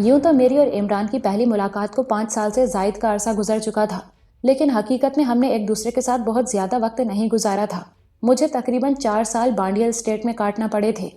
یوں تو میری اور عمران کی پہلی ملاقات کو 5 سال سے زائد کا عرصہ گزر چکا تھا، لیکن حقیقت میں ہم نے ایک دوسرے کے ساتھ بہت زیادہ وقت نہیں گزارا تھا۔ مجھے تقریباً 4 سال بانڈیل اسٹیٹ میں کاٹنا پڑے تھے۔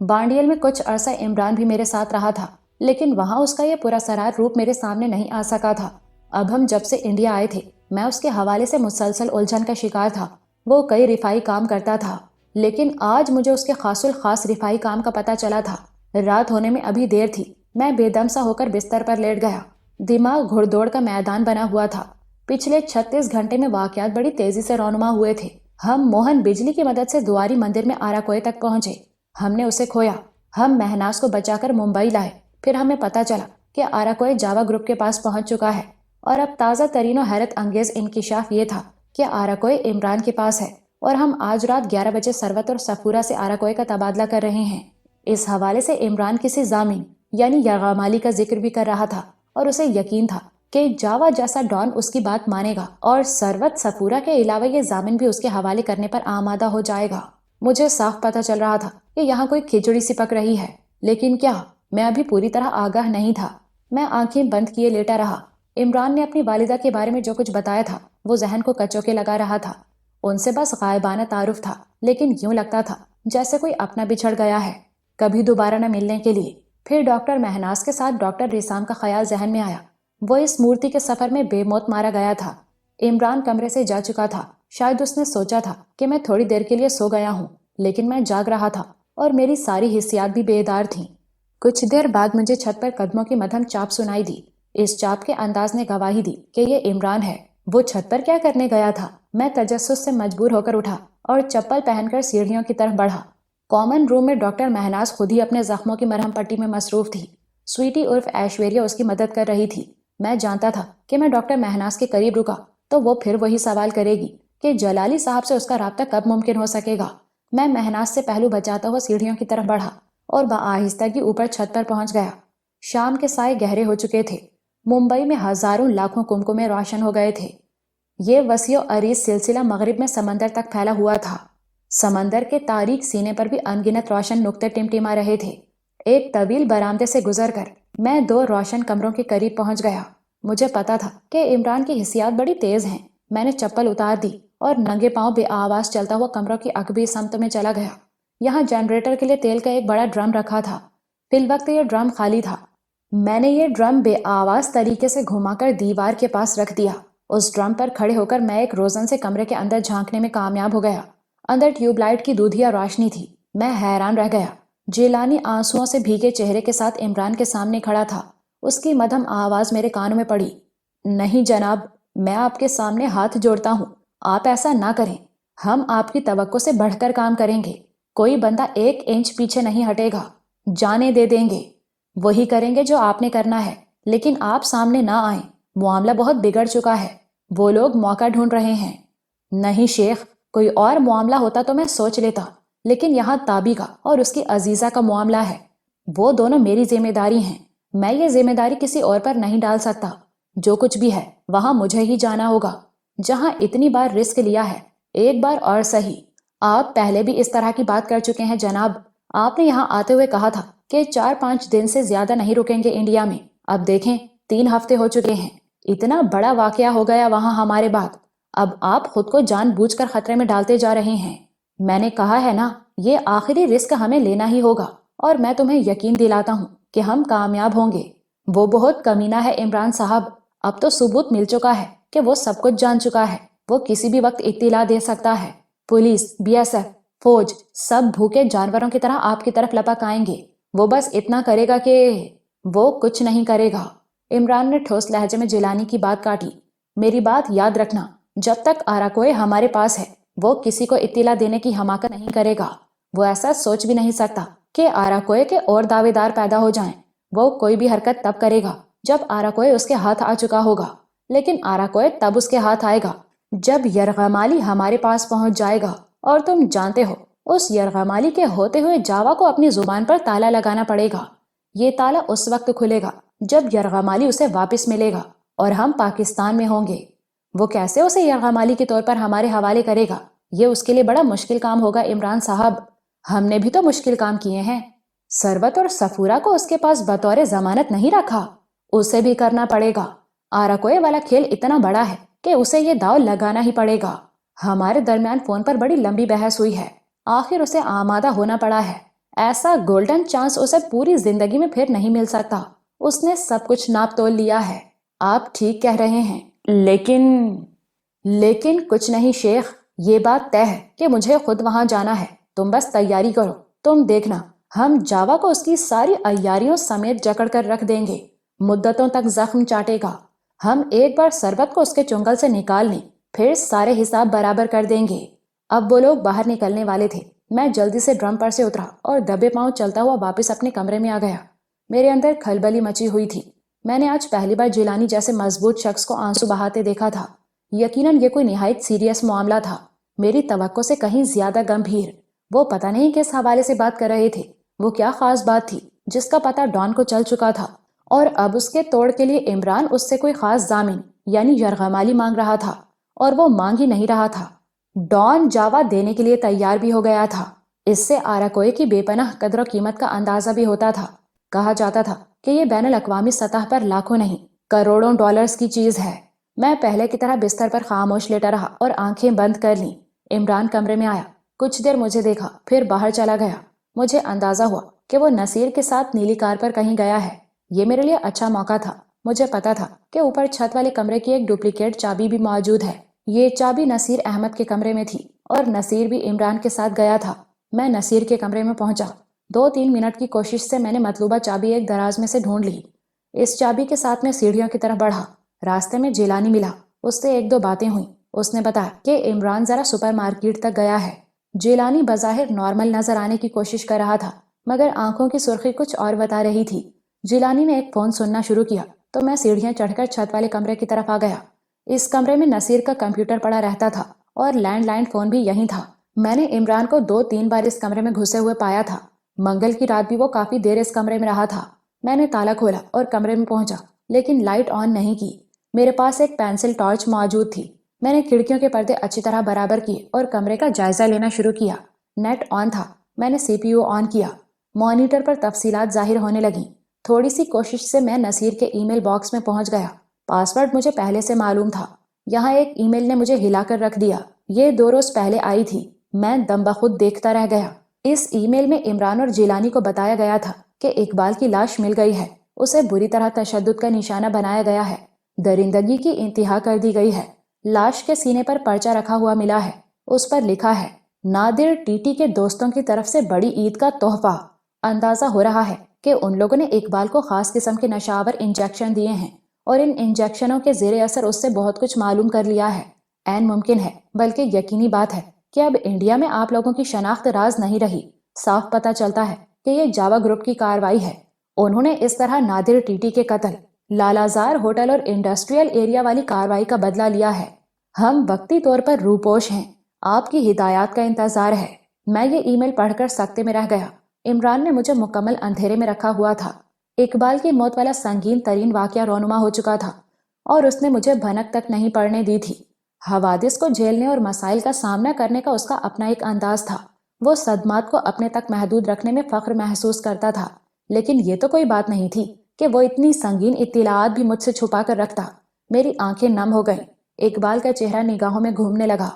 بانڈیل میں کچھ عرصہ عمران بھی میرے ساتھ رہا تھا، لیکن وہاں اس کا یہ پورا سرار روپ میرے سامنے نہیں آ سکا تھا۔ اب ہم جب سے انڈیا آئے تھے، میں اس کے حوالے سے مسلسل الجھن کا شکار تھا۔ وہ کئی رفائی کام کرتا تھا، لیکن آج مجھے اس کے خاص الخاص رفائی کام کا پتہ چلا تھا۔ رات ہونے میں ابھی دیر تھی، میں بے دم سا ہو کر بستر پر لیٹ گیا۔ دماغ گھڑ دوڑ کا میدان بنا ہوا تھا۔ پچھلے 36 گھنٹے میں واقعات بڑی تیزی سے رونما ہوئے تھے۔ ہم موہن بجلی کی مدد سے دواری مندر میں آراکوئے تک پہنچے۔ ہم نے اسے کھویا۔ ہم مہناز کو بچا کر ممبئی لائے۔ پھر ہمیں پتہ چلا کہ آراکوئے جاوا گروپ کے پاس پہنچ چکا ہے، اور اب تازہ ترین و حیرت انگیز انکشاف یہ تھا کہ آراکوئے عمران کے پاس ہے، اور ہم آج رات 11 بجے سروت اور سفورہ سے آراکوئے کا تبادلہ کر رہے ہیں۔ اس حوالے سے عمران کسی ضامن یعنی یرغمالی کا ذکر بھی کر رہا تھا، اور اسے یقین تھا کہ جاوا جیسا ڈان اس کی بات مانے گا، اور سروت سفورہ کے علاوہ یہ ضامن بھی اس کے حوالے کرنے پر آمادہ ہو جائے گا۔ مجھے صاف پتہ چل رہا تھا کہ یہاں کوئی کھچڑی سی پک رہی ہے، لیکن کیا؟ میں ابھی پوری طرح آگاہ نہیں تھا۔ میں آنکھیں بند کیے لیٹا رہا۔ عمران نے اپنی والدہ کے بارے میں جو کچھ بتایا تھا وہ ذہن کو کچوکے لگا رہا تھا۔ ان سے بس غائبانہ تعارف تھا، لیکن یوں لگتا تھا جیسے کوئی اپنا بچھڑ گیا ہے، کبھی دوبارہ نہ ملنے کے لیے۔ پھر ڈاکٹر مہناز کے ساتھ ڈاکٹر ریسام کا خیال ذہن میں آیا۔ وہ اس مورتی کے سفر میں بے موت مارا گیا تھا۔ عمران کمرے سے جا چکا تھا۔ شاید اس نے سوچا تھا کہ میں تھوڑی دیر کے لیے سو گیا ہوں، لیکن میں جاگ رہا تھا، اور میری ساری حسیات بھی بیدار تھیں۔ کچھ دیر بعد مجھے چھت پر قدموں کی مدھم چاپ سنائی دی۔ اس چاپ کے انداز نے گواہی دی کہ یہ عمران ہے۔ وہ چھت پر کیا کرنے گیا تھا؟ میں تجسس سے مجبور ہو کر اٹھا اور چپل پہن کر سیڑھیوں کی طرف بڑھا۔ کامن روم میں ڈاکٹر مہناز خود ہی اپنے زخموں کی مرہم پٹی میں مصروف تھی۔ سویٹی عرف ایشوریا اس کی مدد کر رہی تھی۔ میں جانتا تھا کہ میں ڈاکٹر مہناز کے قریب رکا تو وہ پھر وہی سوال کرے گی کہ جلالی صاحب سے اس کا رابطہ کب ممکن ہو سکے گا۔ میں مہناز سے پہلو بچاتا ہوا سیڑھیوں کی طرف بڑھا اور بآہستگی اوپر چھت پر پہنچ گیا۔ شام کے سائے گہرے ہو چکے تھے۔ ممبئی میں ہزاروں لاکھوں کمکمے روشن ہو گئے تھے۔ یہ وسیع و عریض سلسلہ مغرب میں سمندر تک پھیلا ہوا تھا۔ سمندر کے تاریک سینے پر بھی انگنت روشن نقطے ٹمٹما رہے تھے۔ ایک طویل برآمدے سے گزر کر میں 2 روشن کمروں کے قریب پہنچ گیا۔ مجھے پتا تھا کہ عمران کی حسیات بڑی تیز ہیں۔ میں نے چپل اتار دی اور ننگے پاؤں بے آواز چلتا ہوا کمروں کی عقبی سمت میں چلا گیا۔ یہاں جنریٹر کے لیے تیل کا ایک بڑا ڈرم رکھا تھا۔ فی الوقت یہ ڈرم خالی تھا۔ میں نے یہ ڈرم بے آواز طریقے سے گھما کر دیوار کے پاس رکھ دیا۔ اس ڈرم پر کھڑے ہو کر میں ایک روزن سے کمرے کے اندر جھانکنے میں کامیاب ہو گیا۔ اندر ٹیوب لائٹ کی دودھیا روشنی تھی۔ میں حیران رہ گیا۔ جیلانی آنسوؤں سے بھیگے چہرے کے ساتھ عمران کے سامنے کھڑا تھا۔ اس کی مدھم آواز میرے کانوں میں پڑی۔ نہیں جناب، میں آپ کے سامنے ہاتھ جوڑتا ہوں، آپ ایسا نہ کریں۔ ہم آپ کی توقع سے بڑھ کر کام کریں گے۔ کوئی بندہ 1 انچ پیچھے نہیں ہٹے گا۔ جانے دے دیں گے۔ وہی کریں گے جو آپ نے کرنا ہے، لیکن آپ سامنے نہ آئیں۔ معاملہ بہت بگڑ چکا ہے۔ وہ لوگ موقع ڈھونڈ رہے ہیں۔ نہیں شیخ، کوئی اور معاملہ ہوتا تو میں سوچ لیتا، لیکن یہاں تابی کا اور اس کی عزیزہ کا معاملہ ہے۔ وہ دونوں میری ذمہ داری ہیں۔ میں یہ ذمہ داری کسی اور پر نہیں ڈال سکتا۔ جو کچھ بھی ہے وہاں مجھے ہی جانا ہوگا۔ جہاں اتنی بار رسک لیا ہے، ایک بار اور صحیح۔ آپ پہلے بھی اس طرح کی بات کر چکے ہیں جناب۔ آپ نے یہاں آتے ہوئے کہا تھا کہ 4-5 دن سے زیادہ نہیں رکیں گے انڈیا میں۔ اب دیکھیں 3 ہفتے ہو چکے ہیں۔ اتنا بڑا واقعہ ہو گیا وہاں ہمارے بعد۔ اب آپ خود کو جان بوجھ کر خطرے میں ڈالتے جا رہے ہیں۔ میں نے کہا ہے نا، یہ آخری رسک ہمیں لینا ہی ہوگا، اور میں تمہیں یقین دلاتا ہوں کہ ہم کامیاب ہوں گے۔ وہ بہت کمینہ ہے عمران صاحب۔ اب تو ثبوت مل چکا ہے کہ وہ سب کچھ جان چکا ہے۔ وہ کسی بھی وقت اطلاع دے سکتا ہے۔ پولیس، BSF، فوج، سب بھوکے جانوروں کی طرح آپ کی طرف لپک آئیں گے۔ وہ بس اتنا کرے گا کہ… وہ کچھ نہیں کرے گا۔ عمران نے ٹھوس لہجے میں جیلانی کی بات کاٹی۔ میری بات یاد رکھنا، جب تک آراکوئے ہمارے پاس ہے وہ کسی کو اطلاع دینے کی حماقت نہیں کرے گا۔ وہ ایسا سوچ بھی نہیں سکتا کہ آراکوئے کے اور دعوے دار پیدا ہو جائیں۔ وہ کوئی بھی حرکت تب کرے گا جب آراکوئے اس کے ہاتھ آ چکا ہوگا، لیکن آراکوئے تب اس کے ہاتھ آئے گا جب یرغمالی ہمارے پاس پہنچ جائے گا، اور تم جانتے ہو اس یرغمالی کے ہوتے ہوئے جاوا کو اپنی زبان پر تالا لگانا پڑے گا۔ یہ تالا اس وقت کھلے گا جب یرغمالی اسے واپس ملے گا اور ہم پاکستان میں ہوں گے۔ وہ کیسے اسے یرغمالی کے طور پر ہمارے حوالے کرے گا؟ یہ اس کے لیے بڑا مشکل کام ہوگا عمران صاحب۔ ہم نے بھی تو مشکل کام کیے ہیں۔ سربت اور سفورہ کو اس کے پاس بطور ضمانت نہیں رکھا؟ اسے بھی کرنا پڑے گا۔ آراکوئے والا کھیل اتنا بڑا ہے کہ اسے یہ داؤ لگانا ہی پڑے گا۔ ہمارے درمیان فون پر بڑی لمبی بحث ہوئی ہے، آخر اسے آمادہ ہونا پڑا ہے۔ ایسا گولڈن چانس اسے پوری زندگی میں پھر نہیں مل سکتا۔ اس نے سب کچھ ناپ تول لیا ہے۔ آپ ٹھیک کہہ رہے ہیں، لیکن کچھ نہیں شیخ، یہ بات طے ہے کہ مجھے خود وہاں جانا ہے۔ تم بس تیاری کرو، تم دیکھنا ہم جاوا کو اس کی ساری عیاریوں سمیت جکڑ کر رکھ دیں گے، مدتوں تک زخم چاٹے گا۔ ہم ایک بار سربت کو اس کے چنگل سے نکال لیں، پھر سارے حساب برابر کر دیں گے۔ اب وہ لوگ باہر نکلنے والے تھے۔ میں جلدی سے ڈرم پر سے اترا اور دبے پاؤں چلتا ہوا واپس اپنے کمرے میں آ گیا۔ میرے اندر کھلبلی مچی ہوئی تھی۔ میں نے آج پہلی بار جیلانی جیسے مضبوط شخص کو آنسو بہاتے دیکھا تھا۔ یقیناً یہ کوئی نہایت سیریس معاملہ تھا، میری توقع سے کہیں زیادہ گمبھیر۔ وہ پتہ نہیں کس حوالے سے بات کر رہے تھے۔ وہ کیا خاص بات تھی جس کا پتہ ڈان کو چل چکا تھا، اور اب اس کے توڑ کے لیے عمران اس سے کوئی خاص ضامن یعنی یرغمالی مانگ رہا تھا، اور وہ مانگ ہی نہیں رہا تھا، ڈان جاوا دینے کے لیے تیار بھی ہو گیا تھا۔ اس سے آراکوئے کی بے پناہ قدر و قیمت کا اندازہ بھی ہوتا تھا۔ کہا جاتا تھا کہ یہ بین الاقوامی سطح پر لاکھوں نہیں کروڑوں ڈالرز کی چیز ہے۔ میں پہلے کی طرح بستر پر خاموش لیٹا رہا اور آنکھیں بند کر لیں۔ عمران کمرے میں آیا، کچھ دیر مجھے دیکھا، پھر باہر چلا گیا۔ مجھے اندازہ ہوا کہ وہ نصیر کے ساتھ نیلی کار پر کہیں گیا ہے۔ یہ میرے لیے اچھا موقع تھا۔ مجھے پتا تھا کہ اوپر چھت والے کمرے کی ایک ڈپلیکیٹ چابی بھی موجود ہے۔ یہ چابی نصیر احمد کے کمرے میں تھی، اور نصیر بھی عمران کے ساتھ گیا تھا۔ میں نصیر کے کمرے میں پہنچا۔ 2-3 منٹ کی کوشش سے میں نے مطلوبہ چابی ایک دراز میں سے ڈھونڈ لی۔ اس چابی کے ساتھ میں سیڑھیوں کی طرف بڑھا۔ راستے میں جیلانی ملا، اس سے 1-2 باتیں ہوئیں۔ اس نے بتایا کہ عمران ذرا سپر مارکیٹ تک گیا ہے۔ جیلانی بظاہر نارمل نظر آنے کی کوشش کر رہا تھا، مگر آنکھوں کی سرخی کچھ اور بتا رہی تھی۔ جیلانی نے ایک فون سننا شروع کیا تو میں سیڑھیاں چڑھ کر چھت والے کمرے کی طرف آ گیا۔ اس کمرے میں نصیر کا کمپیوٹر پڑا رہتا تھا، اور لینڈ لائن فون بھی یہیں تھا۔ میں نے عمران کو 2-3 بار اس کمرے میں گھسے ہوئے پایا تھا۔ منگل کی رات بھی وہ کافی دیر اس کمرے میں رہا تھا۔ میں نے تالا کھولا اور کمرے میں پہنچا، لیکن لائٹ آن نہیں کی۔ میرے پاس ایک پینسل ٹارچ موجود تھی۔ میں نے کھڑکیوں کے پردے اچھی طرح برابر کیے اور کمرے کا جائزہ لینا شروع کیا۔ نیٹ آن تھا۔ میں نے سی پی یو آن کیا۔ مانیٹر پر تفصیلات ظاہر ہونے لگیں۔ تھوڑی سی کوشش سے میں نصیر کے ای میل باکس میں پہنچ گیا۔ پاس ورڈ مجھے پہلے سے معلوم تھا۔ یہاں ایک ای میل نے مجھے ہلا کر رکھ دیا۔ یہ 2 روز پہلے آئی تھی۔ میں دم بخود دیکھتا رہ گیا۔ اس ای میل میں عمران اور جیلانی کو بتایا گیا تھا کہ اقبال کی لاش مل گئی ہے۔ اسے بری طرح تشدد کا نشانہ بنایا گیا ہے۔ درندگی کی انتہا کر دی گئی ہے۔ لاش کے سینے پر پرچہ رکھا ہوا ملا ہے۔ اس پر لکھا ہے، نادر ٹی ٹی کے دوستوں کی طرف سے بڑی عید کا تحفہ۔ اندازہ ہو رہا ہے کہ ان لوگوں نے اقبال کو خاص قسم کے نشاور انجیکشن دیے ہیں، اور ان انجیکشنوں کے زیر اثر اس سے بہت کچھ معلوم کر لیا ہے۔ عین ممکن ہے، بلکہ یقینی بات ہے کہ اب انڈیا میں آپ لوگوں کی شناخت راز نہیں رہی۔ صاف پتہ چلتا ہے کہ یہ جاوا گروپ کی کارروائی ہے۔ انہوں نے اس طرح نادر ٹی ٹی کے قتل، لالازار ہوٹل اور انڈسٹریل ایریا والی کارروائی کا بدلہ لیا ہے۔ ہم وقتی طور پر روپوش ہیں، آپ کی ہدایات کا انتظار ہے۔ میں یہ ای میل پڑھ کر سکتے میں رہ گیا۔ عمران نے مجھے مکمل اندھیرے میں رکھا ہوا تھا۔ اقبال کی موت والا سنگین ترین واقعہ رونما ہو چکا تھا، اور اس نے مجھے بھنک تک نہیں پڑنے دی تھی۔ حوادث کو جھیلنے اور مسائل کا سامنا کرنے کا اس کا اپنا ایک انداز تھا۔ وہ صدمات کو اپنے تک محدود رکھنے میں فخر محسوس کرتا تھا، لیکن یہ تو کوئی بات نہیں تھی کہ وہ اتنی سنگین اطلاعات بھی مجھ سے چھپا کر رکھتا۔ میری آنکھیں نم ہو گئیں۔ اقبال کا چہرہ نگاہوں میں گھومنے لگا۔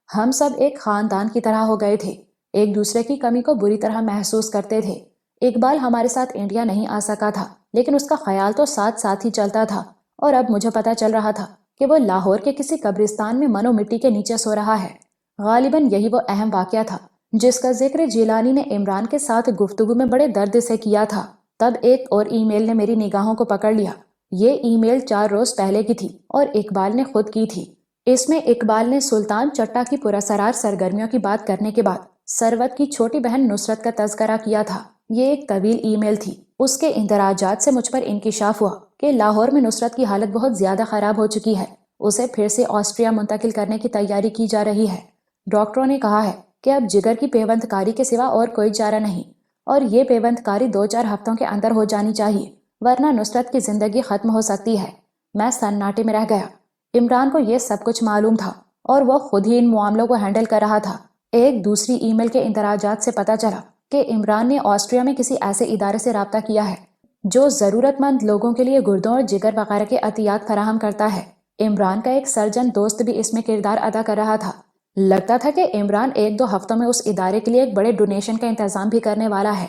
ہم سب ایک خاندان کی طرح ہو گئے تھے، ایک دوسرے کی کمی کو بری طرح محسوس کرتے تھے۔ اقبال ہمارے ساتھ انڈیا نہیں آ سکا تھا، لیکن اس کا خیال تو ساتھ ساتھ ہی چلتا تھا، اور اب مجھے پتا چل رہا تھا کہ وہ لاہور کے کسی قبرستان میں منو مٹی کے نیچے سو رہا ہے۔ غالباً یہی وہ اہم واقعہ تھا جس کا ذکر جیلانی نے عمران کے ساتھ گفتگو میں بڑے درد سے کیا تھا۔ تب ایک اور ای میل نے میری نگاہوں کو پکڑ لیا۔ یہ ای میل 4 روز پہلے کی تھی اور اقبال نے خود کی تھی۔ اس میں اقبال نے سلطان چٹا کی پراسرار سرگرمیوں کی بات کرنے کے بعد ثروت کی چھوٹی بہن نصرت کا تذکرہ کیا تھا۔ یہ ایک طویل ای میل تھی۔ اس کے اندراجات سے مجھ پر انکشاف ہوا کہ لاہور میں نصرت کی حالت بہت زیادہ خراب ہو چکی ہے۔ اسے پھر سے آسٹریا منتقل کرنے کی تیاری کی جا رہی ہے۔ ڈاکٹروں نے کہا ہے کہ اب جگر کی پیوند کاری کے سوا اور کوئی چارہ نہیں، اور یہ پیوند کاری 2-4 ہفتوں کے اندر ہو جانی چاہیے، ورنہ نصرت کی زندگی ختم ہو سکتی ہے۔ میں سناٹے میں رہ گیا۔ عمران کو یہ سب کچھ معلوم تھا، اور وہ خود ہی ان معاملوں کو ہینڈل کر رہا تھا۔ ایک دوسری ای میل کے اندراجات سے پتہ چلا کہ عمران نے آسٹریا میں کسی ایسے ادارے سے رابطہ کیا ہے جو ضرورت مند لوگوں کے لیے گردوں اور جگر وغیرہ کے عطیات فراہم کرتا ہے۔ عمران کا ایک سرجن دوست بھی اس میں کردار ادا کر رہا تھا۔ لگتا تھا کہ عمران 1-2 ہفتوں میں اس ادارے کے لیے ایک بڑے ڈونیشن کا انتظام بھی کرنے والا ہے۔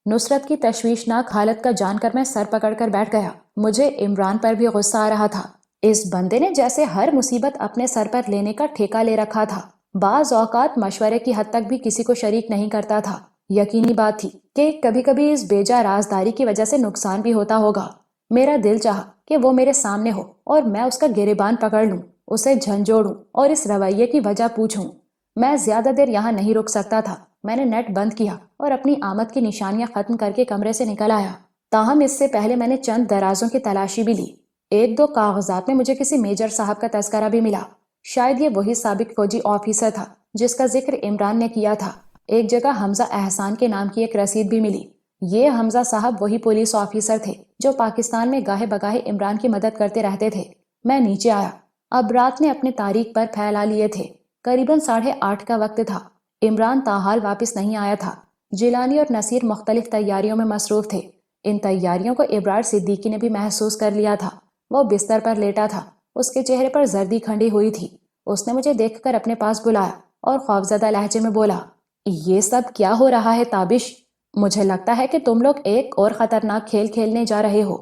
نصرت کی تشویشناک حالت کا جان کر میں سر پکڑ کر بیٹھ گیا۔ مجھے عمران پر بھی غصہ آ رہا تھا۔ اس بندے نے جیسے ہر مصیبت اپنے سر پر لینے کا ٹھیکہ لے رکھا تھا۔ بعض اوقات مشورے کی حد تک بھی کسی کو شریک نہیں کرتا تھا۔ یقینی بات تھی کہ کبھی کبھی اس بیجا رازداری کی وجہ سے نقصان بھی ہوتا ہوگا۔ میرا دل چاہا کہ وہ میرے سامنے ہو اور میں اس کا گریبان پکڑ لوں، اسے جھنجھوڑوں اور اس رویے کی وجہ پوچھوں۔ میں زیادہ دیر یہاں نہیں رک سکتا تھا۔ میں نے نیٹ بند کیا اور اپنی آمد کی نشانیاں ختم کر کے کمرے سے نکل آیا۔ تاہم اس سے پہلے میں نے چند درازوں کی تلاشی بھی لی۔ 1-2 کاغذات میں مجھے کسی میجر صاحب کا تذکرہ بھی ملا۔ شاید یہ وہی سابق فوجی آفیسر تھا جس کا ذکر عمران نے کیا تھا۔ ایک جگہ حمزہ احسان کے نام کی ایک رسید بھی ملی۔ یہ حمزہ صاحب وہی پولیس آفیسر تھے جو پاکستان میں گاہے بگاہے عمران کی مدد کرتے رہتے تھے۔ میں نیچے آیا۔ اب رات نے اپنے تاریخ پر پھیلا لیے تھے۔ قریباً 8:30 کا وقت تھا۔ عمران تاحال واپس نہیں آیا تھا۔ جیلانی اور نصیر مختلف تیاریوں میں مصروف تھے۔ ان تیاریوں کو ابرار صدیقی نے بھی محسوس کر لیا تھا۔ وہ بستر پر لیٹا تھا۔ اس کے چہرے پر زردی کھنڈی ہوئی تھی۔ اس نے مجھے دیکھ کر اپنے پاس بلایا اور خوفزدہ لہجے میں بولا، یہ سب کیا ہو رہا ہے تابش؟ مجھے لگتا ہے کہ تم لوگ ایک اور خطرناک کھیل کھیلنے جا رہے ہو۔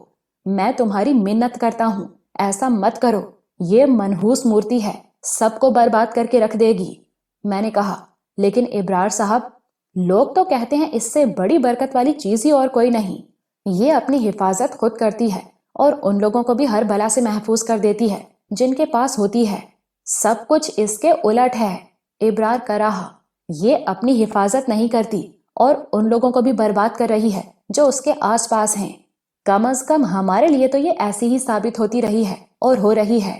میں تمہاری منت کرتا ہوں، ایسا مت کرو۔ یہ منحوس مورتی ہے، سب کو برباد کر کے رکھ دے گی۔ میں نے کہا، لیکن ابرار صاحب، لوگ تو کہتے ہیں اس سے بڑی برکت والی چیز ہی اور کوئی نہیں۔ یہ اپنی حفاظت خود کرتی ہے اور ان لوگوں کو بھی ہر بلا سے محفوظ کر دیتی ہے جن کے پاس ہوتی ہے۔ سب کچھ اس کے الٹ ہے۔ ابرار کر رہا، یہ اپنی حفاظت نہیں کرتی اور ان لوگوں کو بھی برباد کر رہی ہے جو اس کے آس پاس ہیں۔ کم از کم ہمارے لیے تو یہ ایسی ہی ثابت ہوتی رہی ہے اور ہو رہی ہے۔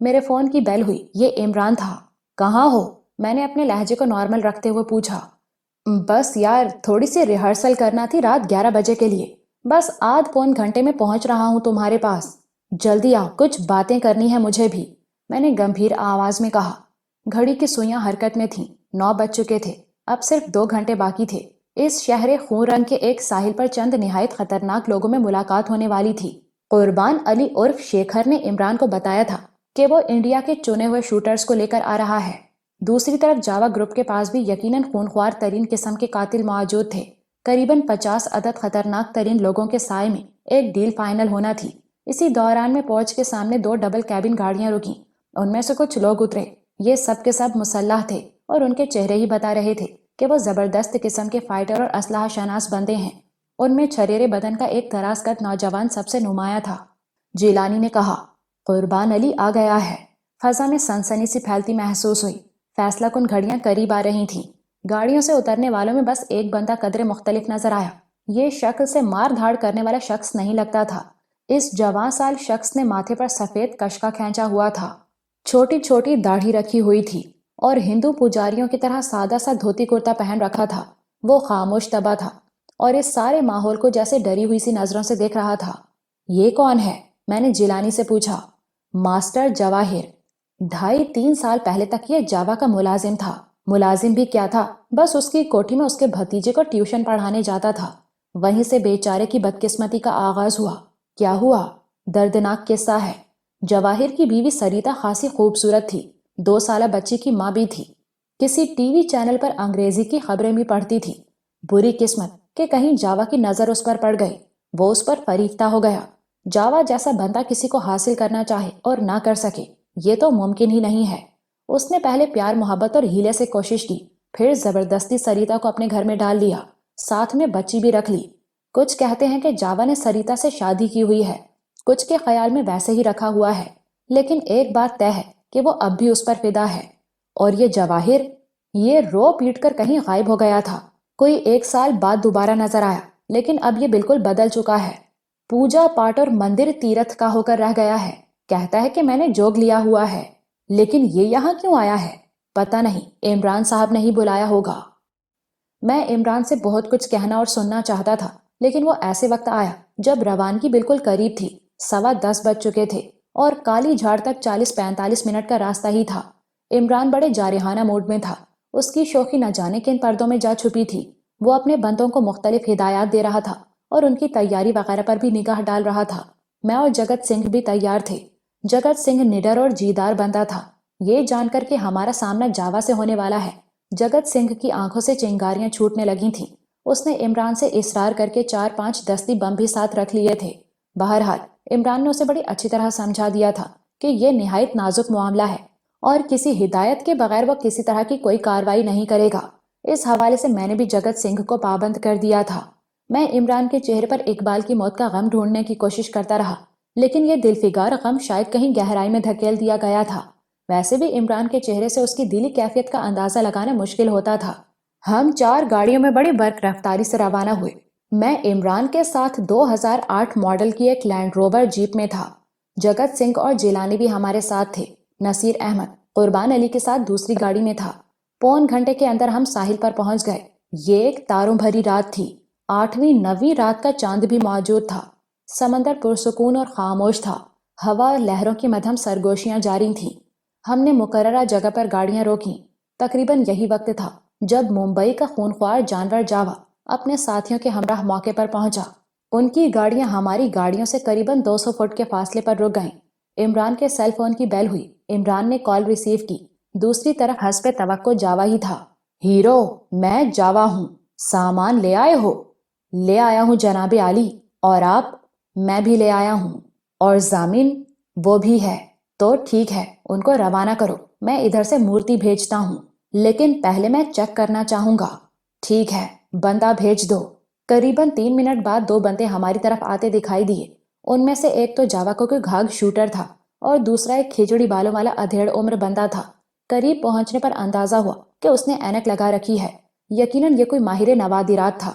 میرے فون کی بیل ہوئی۔ یہ عمران تھا۔ کہاں ہو؟ میں نے اپنے لہجے کو نارمل رکھتے ہوئے پوچھا۔ بس یار، تھوڑی سی ریہرسل کرنا تھی رات 11 بجے کے لیے۔ بس آدھ پون گھنٹے میں پہنچ رہا ہوں تمہارے پاس۔ جلدی آؤ، کچھ باتیں کرنی ہے مجھے بھی، میں نے گمبھیر آواز میں کہا۔ گھڑی کی سوئیاں حرکت میں تھیں۔ 9 بج چکے تھے۔ اب صرف 2 گھنٹے باقی تھے۔ اس شہر خون رنگ کے ایک ساحل پر چند نہایت خطرناک لوگوں میں ملاقات ہونے والی تھی۔ قربان علی عرف شیکھر نے عمران کو بتایا تھا کہ وہ انڈیا کے چنے ہوئے شوٹرز کو لے کر آ رہا ہے۔ دوسری طرف جاوا گروپ کے پاس بھی یقیناً خونخوار ترین قسم کے قاتل موجود تھے۔ قریباً 50 عدد خطرناک ترین لوگوں کے سائے میں ایک ڈیل فائنل ہونا تھی۔ اسی دوران میں پوچھ کے سامنے 2 ڈبل کیبن گاڑیاں رکیں۔ ان میں سے کچھ لوگ اترے۔ یہ سب کے سب مسلح تھے اور ان کے چہرے ہی بتا رہے تھے کہ وہ زبردست قسم کے فائٹر اور اسلحہ شناس بندے ہیں۔ ان میں چھریرے بدن کا ایک دراز قد نوجوان سب سے نمایاں تھا۔ جیلانی نے کہا، قربان علی آ گیا ہے۔ فضا میں سنسنی سی پھیلتی محسوس ہوئی۔ فیصلہ کن گھڑیاں قریب آ رہی تھیں۔ گاڑیوں سے اترنے والوں میں بس ایک بندہ قدرے مختلف نظر آیا۔ یہ شکل سے مار دھاڑ کرنے والا شخص نہیں لگتا تھا۔ اس جوان سال شخص نے ماتھے پر سفید کشکا کھینچا ہوا تھا، چھوٹی چھوٹی داڑھی رکھی ہوئی تھی اور ہندو پجاریوں کی طرح سادہ سا دھوتی کرتا پہن رکھا تھا۔ وہ خاموش طبع تھا اور اس سارے ماحول کو جیسے ڈری ہوئی سی نظروں سے دیکھ رہا تھا۔ یہ کون ہے؟ میں نے جیلانی سے پوچھا۔ ماسٹر جواہر۔ 2.5-3 سال پہلے تک یہ جاوا کا ملازم تھا۔ ملازم بھی کیا تھا، بس اس کی کوٹھی میں اس کے بھتیجے کو ٹیوشن پڑھانے جاتا تھا۔ وہیں سے بیچارے کی بدقسمتی کا آغاز ہوا۔ کیا ہوا؟ دردناک قصہ ہے۔ جواہر کی بیوی سریتا خاصی خوبصورت تھی، 2 سالہ بچی کی ماں بھی تھی۔ کسی ٹی وی چینل پر انگریزی کی خبریں بھی پڑھتی تھی۔ بری قسمت کہ کہیں جاوا کی نظر اس پر پڑ گئی۔ وہ اس پر فریفتہ ہو گیا۔ جاوا جیسا بندہ کسی کو حاصل کرنا چاہے اور نہ کر سکے، یہ تو ممکن ہی نہیں ہے۔ اس نے پہلے پیار محبت اور ہیلے سے کوشش کی، پھر زبردستی سریتا کو اپنے گھر میں ڈال لیا، ساتھ میں بچی بھی رکھ لی۔ کچھ کہتے ہیں کہ جاوا نے سریتا سے شادی کی ہوئی ہے، کچھ کے خیال میں ویسے ہی رکھا ہوا ہے، لیکن ایک بات طے ہے کہ وہ اب بھی اس پر فدا ہے۔ اور یہ جواہر، یہ رو پیٹ کر کہیں غائب ہو گیا تھا۔ کوئی 1 سال بعد دوبارہ نظر آیا، لیکن اب یہ بالکل بدل چکا ہے۔ پوجا پاٹ اور مندر تیرتھ کا ہو کر رہ گیا ہے۔ کہتا ہے کہ میں نے جوگ لیا ہوا ہے، لیکن یہ یہاں کیوں آیا ہے؟ پتہ نہیں، عمران صاحب نے ہی بلایا ہوگا۔ میں عمران سے بہت کچھ کہنا اور سننا چاہتا تھا، لیکن وہ ایسے وقت آیا جب روانگی بالکل قریب تھی۔ 10:15 بج چکے تھے اور کالی جھاڑ تک 40-45 منٹ کا راستہ ہی تھا۔ عمران بڑے جارحانہ موڈ میں تھا۔ اس کی شوخی نہ جانے کن پردوں میں جا چھپی تھی۔ وہ اپنے بندوں کو مختلف ہدایات دے رہا تھا اور ان کی تیاری وغیرہ پر بھی نگاہ ڈال رہا تھا۔ میں اور جگت سنگھ بھی تیار تھے۔ جگت سنگھ نڈر اور جیدار بندہ تھا، یہ جان کر کہ ہمارا سامنا جاوا سے ہونے والا ہے۔ جگت سنگھ کی آنکھوں سے چنگاریاں چھوٹنے لگی تھیں۔ اس نے عمران سے اصرار کر کے 4-5 دستی بم بھی ساتھ رکھ لیے تھے۔ بہرحال عمران نے اسے بڑی اچھی طرح سمجھا دیا تھا کہ یہ نہایت نازک معاملہ ہے اور کسی ہدایت کے بغیر وہ کسی طرح کی کوئی کارروائی نہیں کرے گا۔ اس حوالے سے میں نے بھی جگت سنگھ کو پابند کر دیا تھا۔ میں عمران کے چہرے پر اقبال کی موت کا غم ڈھونڈنے کی کوشش کرتا رہا، لیکن یہ دلفگار غم شاید کہیں گہرائی میں دھکیل دیا گیا تھا۔ ویسے بھی عمران کے چہرے سے اس کی دلی کیفیت کا اندازہ لگانا مشکل ہوتا تھا۔ ہم 4 گاڑیوں میں بڑی برق رفتاری سے روانہ ہوئے۔ میں عمران کے ساتھ 2008 ماڈل کی ایک لینڈ روور جیپ میں تھا۔ جگت سنگھ اور جیلانی بھی ہمارے ساتھ تھے۔ نصیر احمد قربان علی کے ساتھ دوسری گاڑی میں تھا۔ پون گھنٹے کے اندر ہم ساحل پر پہنچ گئے۔ یہ ایک تاروں بھری رات تھی۔ 8ویں 9ویں رات کا چاند بھی موجود تھا۔ سمندر پرسکون اور خاموش تھا۔ ہوا اور لہروں کی مدھم سرگوشیاں جاری تھیں۔ ہم نے مقررہ جگہ پر گاڑیاں روکیں۔ تقریباً یہی وقت تھا جب ممبئی کا خونخوار جانور جاوا اپنے ساتھیوں کے ہمراہ موقع پر پہنچا۔ ان کی گاڑیاں ہماری گاڑیوں سے قریباً 200 فٹ کے فاصلے پر رک گئیں۔ عمران کے سیل فون کی بیل ہوئی۔ عمران نے کال ریسیو کی۔ دوسری طرف حسب توقع جاوا ہی تھا۔ ہیرو، میں جاوا ہوں، سامان لے آئے ہو؟ لے آیا ہوں جناب عالی۔ اور آپ؟ میں بھی لے آیا ہوں۔ اور ضامن؟ وہ بھی ہے۔ تو ٹھیک ہے، ان کو روانہ کرو، میں ادھر سے مورتی بھیجتا ہوں، لیکن پہلے میں چیک کرنا چاہوں گا۔ ٹھیک ہے، بندہ بھیج دو۔ قریباً 3 منٹ بعد 2 بندے ہماری طرف آتے دکھائی دیے۔ ان میں سے ایک تو جاوا کو کوئی گھاگ شوٹر تھا اور دوسرا ایک کھچڑی بالوں والا ادھیڑ عمر بندہ تھا۔ قریب پہنچنے پر اندازہ ہوا کہ اس نے اینک لگا رکھی ہے۔ یقیناً یہ کوئی ماہر نوادرات تھا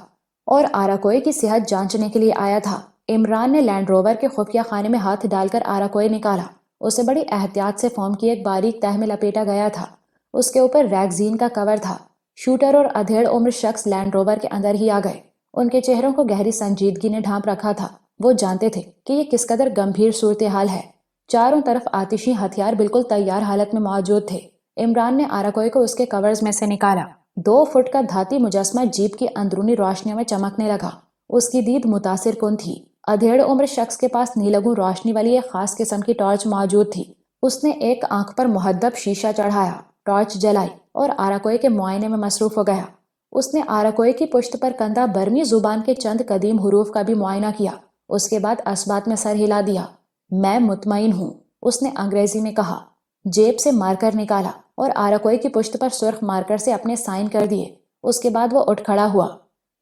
اور آراکوئے کی صحت جانچنے کے لیے آیا تھا۔ عمران نے لینڈ روور کے خفیہ خانے میں ہاتھ ڈال کر آراکوئے نکالا۔ اسے بڑی احتیاط سے فوم کی ایک باریک تہ میں لپیٹا گیا تھا۔ اس کے اوپر ریگزین کا کور تھا۔ شوٹر اور ادھیڑ عمر شخص لینڈ روور کے اندر ہی آ گئے۔ ان کے چہروں کو گہری سنجیدگی نے ڈھانپ رکھا تھا۔ وہ جانتے تھے کہ یہ کس قدر گمبھیر صورتحال ہے۔ چاروں طرف آتشی ہتھیار بالکل تیار حالت میں موجود تھے۔ عمران نے آراکوئے کو اس کے کورز میں سے نکالا۔ 2 فٹ کا دھاتی مجسمہ جیپ کی اندرونی روشنیوں میں چمکنے لگا۔ اس کی دید متاثر کن تھی۔ ادھیڑ عمر شخص کے پاس نیلگوں روشنی والی ایک خاص قسم کی ٹارچ موجود تھی۔ اس نے ایک آنکھ پر مہذب شیشہ چڑھایا، ٹارچ جلائی اور آراکوئے کے معائنے میں مصروف ہو گیا۔ اس نے آراکوئے کی پشت پر کندہ برمی زبان کے چند قدیم حروف کا بھی معائنہ کیا۔ اس کے بعد اثبات میں سر ہلا دیا۔ میں مطمئن ہوں، اس نے انگریزی میں کہا۔ جیب سے مارکر نکالا اور آراکوئے کی پشت پر سرخ مارکر سے اپنے سائن کر دیے۔ اس کے بعد وہ اٹھ کھڑا ہوا۔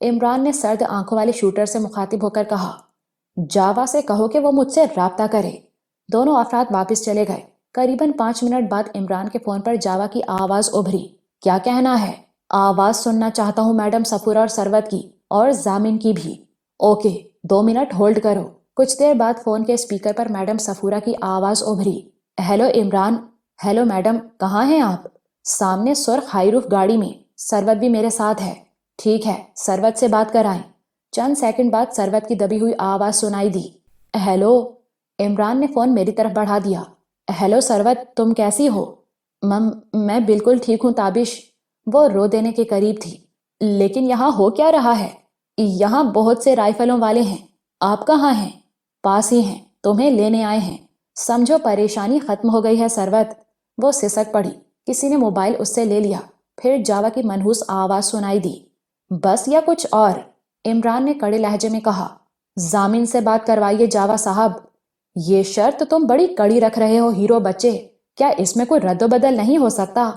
عمران نے سرد آنکھوں والے شوٹر سے مخاطب ہو کر کہا، جاوا سے کہو کہ وہ مجھ سے رابطہ کرے۔ دونوں افراد واپس چلے گئے۔ قریباً 5 منٹ بعد عمران کے فون پر جاوا کی آواز ابھری۔ کیا کہنا ہے؟ آواز سننا چاہتا ہوں میڈم صفورہ اور سروت کی، اور ضامن کی بھی۔ اوکے، 2 منٹ ہولڈ کرو۔ کچھ دیر بعد فون کے اسپیکر پر میڈم صفورہ کی آواز ابھری۔ ہیلو عمران۔ ہیلو میڈم، کہاں ہیں آپ؟ سامنے سرخ ہائی روف گاڑی میں، سروت بھی میرے ساتھ ہے۔ ٹھیک ہے، سروت سے بات کرائیں۔ چند سیکنڈ بعد سروت کی دبی ہوئی آواز سنائی دی۔ ہیلو۔ عمران نے فون میری طرف بڑھا دیا۔ ہیلو سروت، تم کیسی ہو؟ میں بالکل ٹھیک ہوں تابش۔ وہ رو دینے کے قریب تھی۔ لیکن یہاں ہو کیا رہا ہے؟ یہاں بہت سے رائفلوں والے ہیں۔ آپ کہاں ہیں؟ پاس ہی ہیں، تمہیں لینے آئے ہیں۔ سمجھو پریشانی ختم ہو گئی ہے سروت۔ وہ سسک پڑی۔ کسی نے موبائل اس سے لے لیا۔ پھر جاوا کی منحوس آواز سنائی دی۔ بس یا کچھ اور؟ عمران نے کڑے لہجے میں کہا۔ ضامن سے بات کروائیے جاوا صاحب۔ یہ شرط تم بڑی کڑی رکھ رہے ہو ہیرو بچے، کیا اس میں کوئی رد و بدل نہیں ہو سکتا؟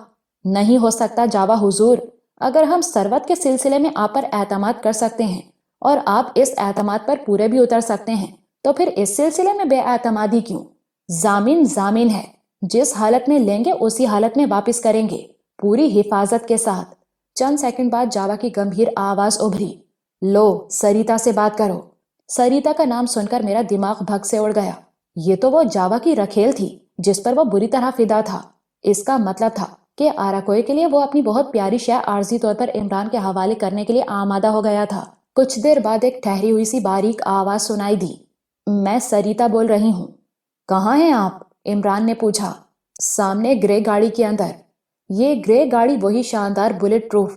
نہیں ہو سکتا جاوا حضور۔ اگر ہم سروت کے سلسلے میں آپ پر اعتماد کر سکتے ہیں اور آپ اس اعتماد پر پورے بھی اتر سکتے ہیں تو پھر اس سلسلے میں بے اعتمادی کیوں؟ ضامن ضامن ہے، جس حالت میں لیں گے اسی حالت میں واپس کریں گے، پوری حفاظت کے ساتھ۔ چند سیکنڈ بعد جاوا کی گمبھیر آواز ابھری۔ لو، سریتا سے بات کرو۔ سریتا کا نام سن کر میرا دماغ بھگ سے اڑ گیا۔ یہ تو وہ جاوا کی رکھیل تھی جس پر وہ بری طرح فدا تھا۔ اس کا مطلب تھا کہ آراکوئے کے لیے وہ اپنی بہت پیاری شے عارضی طور پر عمران کے حوالے کرنے کے لیے آمادہ ہو گیا تھا۔ کچھ دیر بعد ایک ٹھہری ہوئی سی باریک آواز سنائی دی۔ میں سریتا بول رہی ہوں۔ کہاں ہیں آپ؟ عمران نے پوچھا۔ سامنے گرے گاڑی کے اندر۔ یہ گرے گاڑی وہی شاندار بلٹ پروف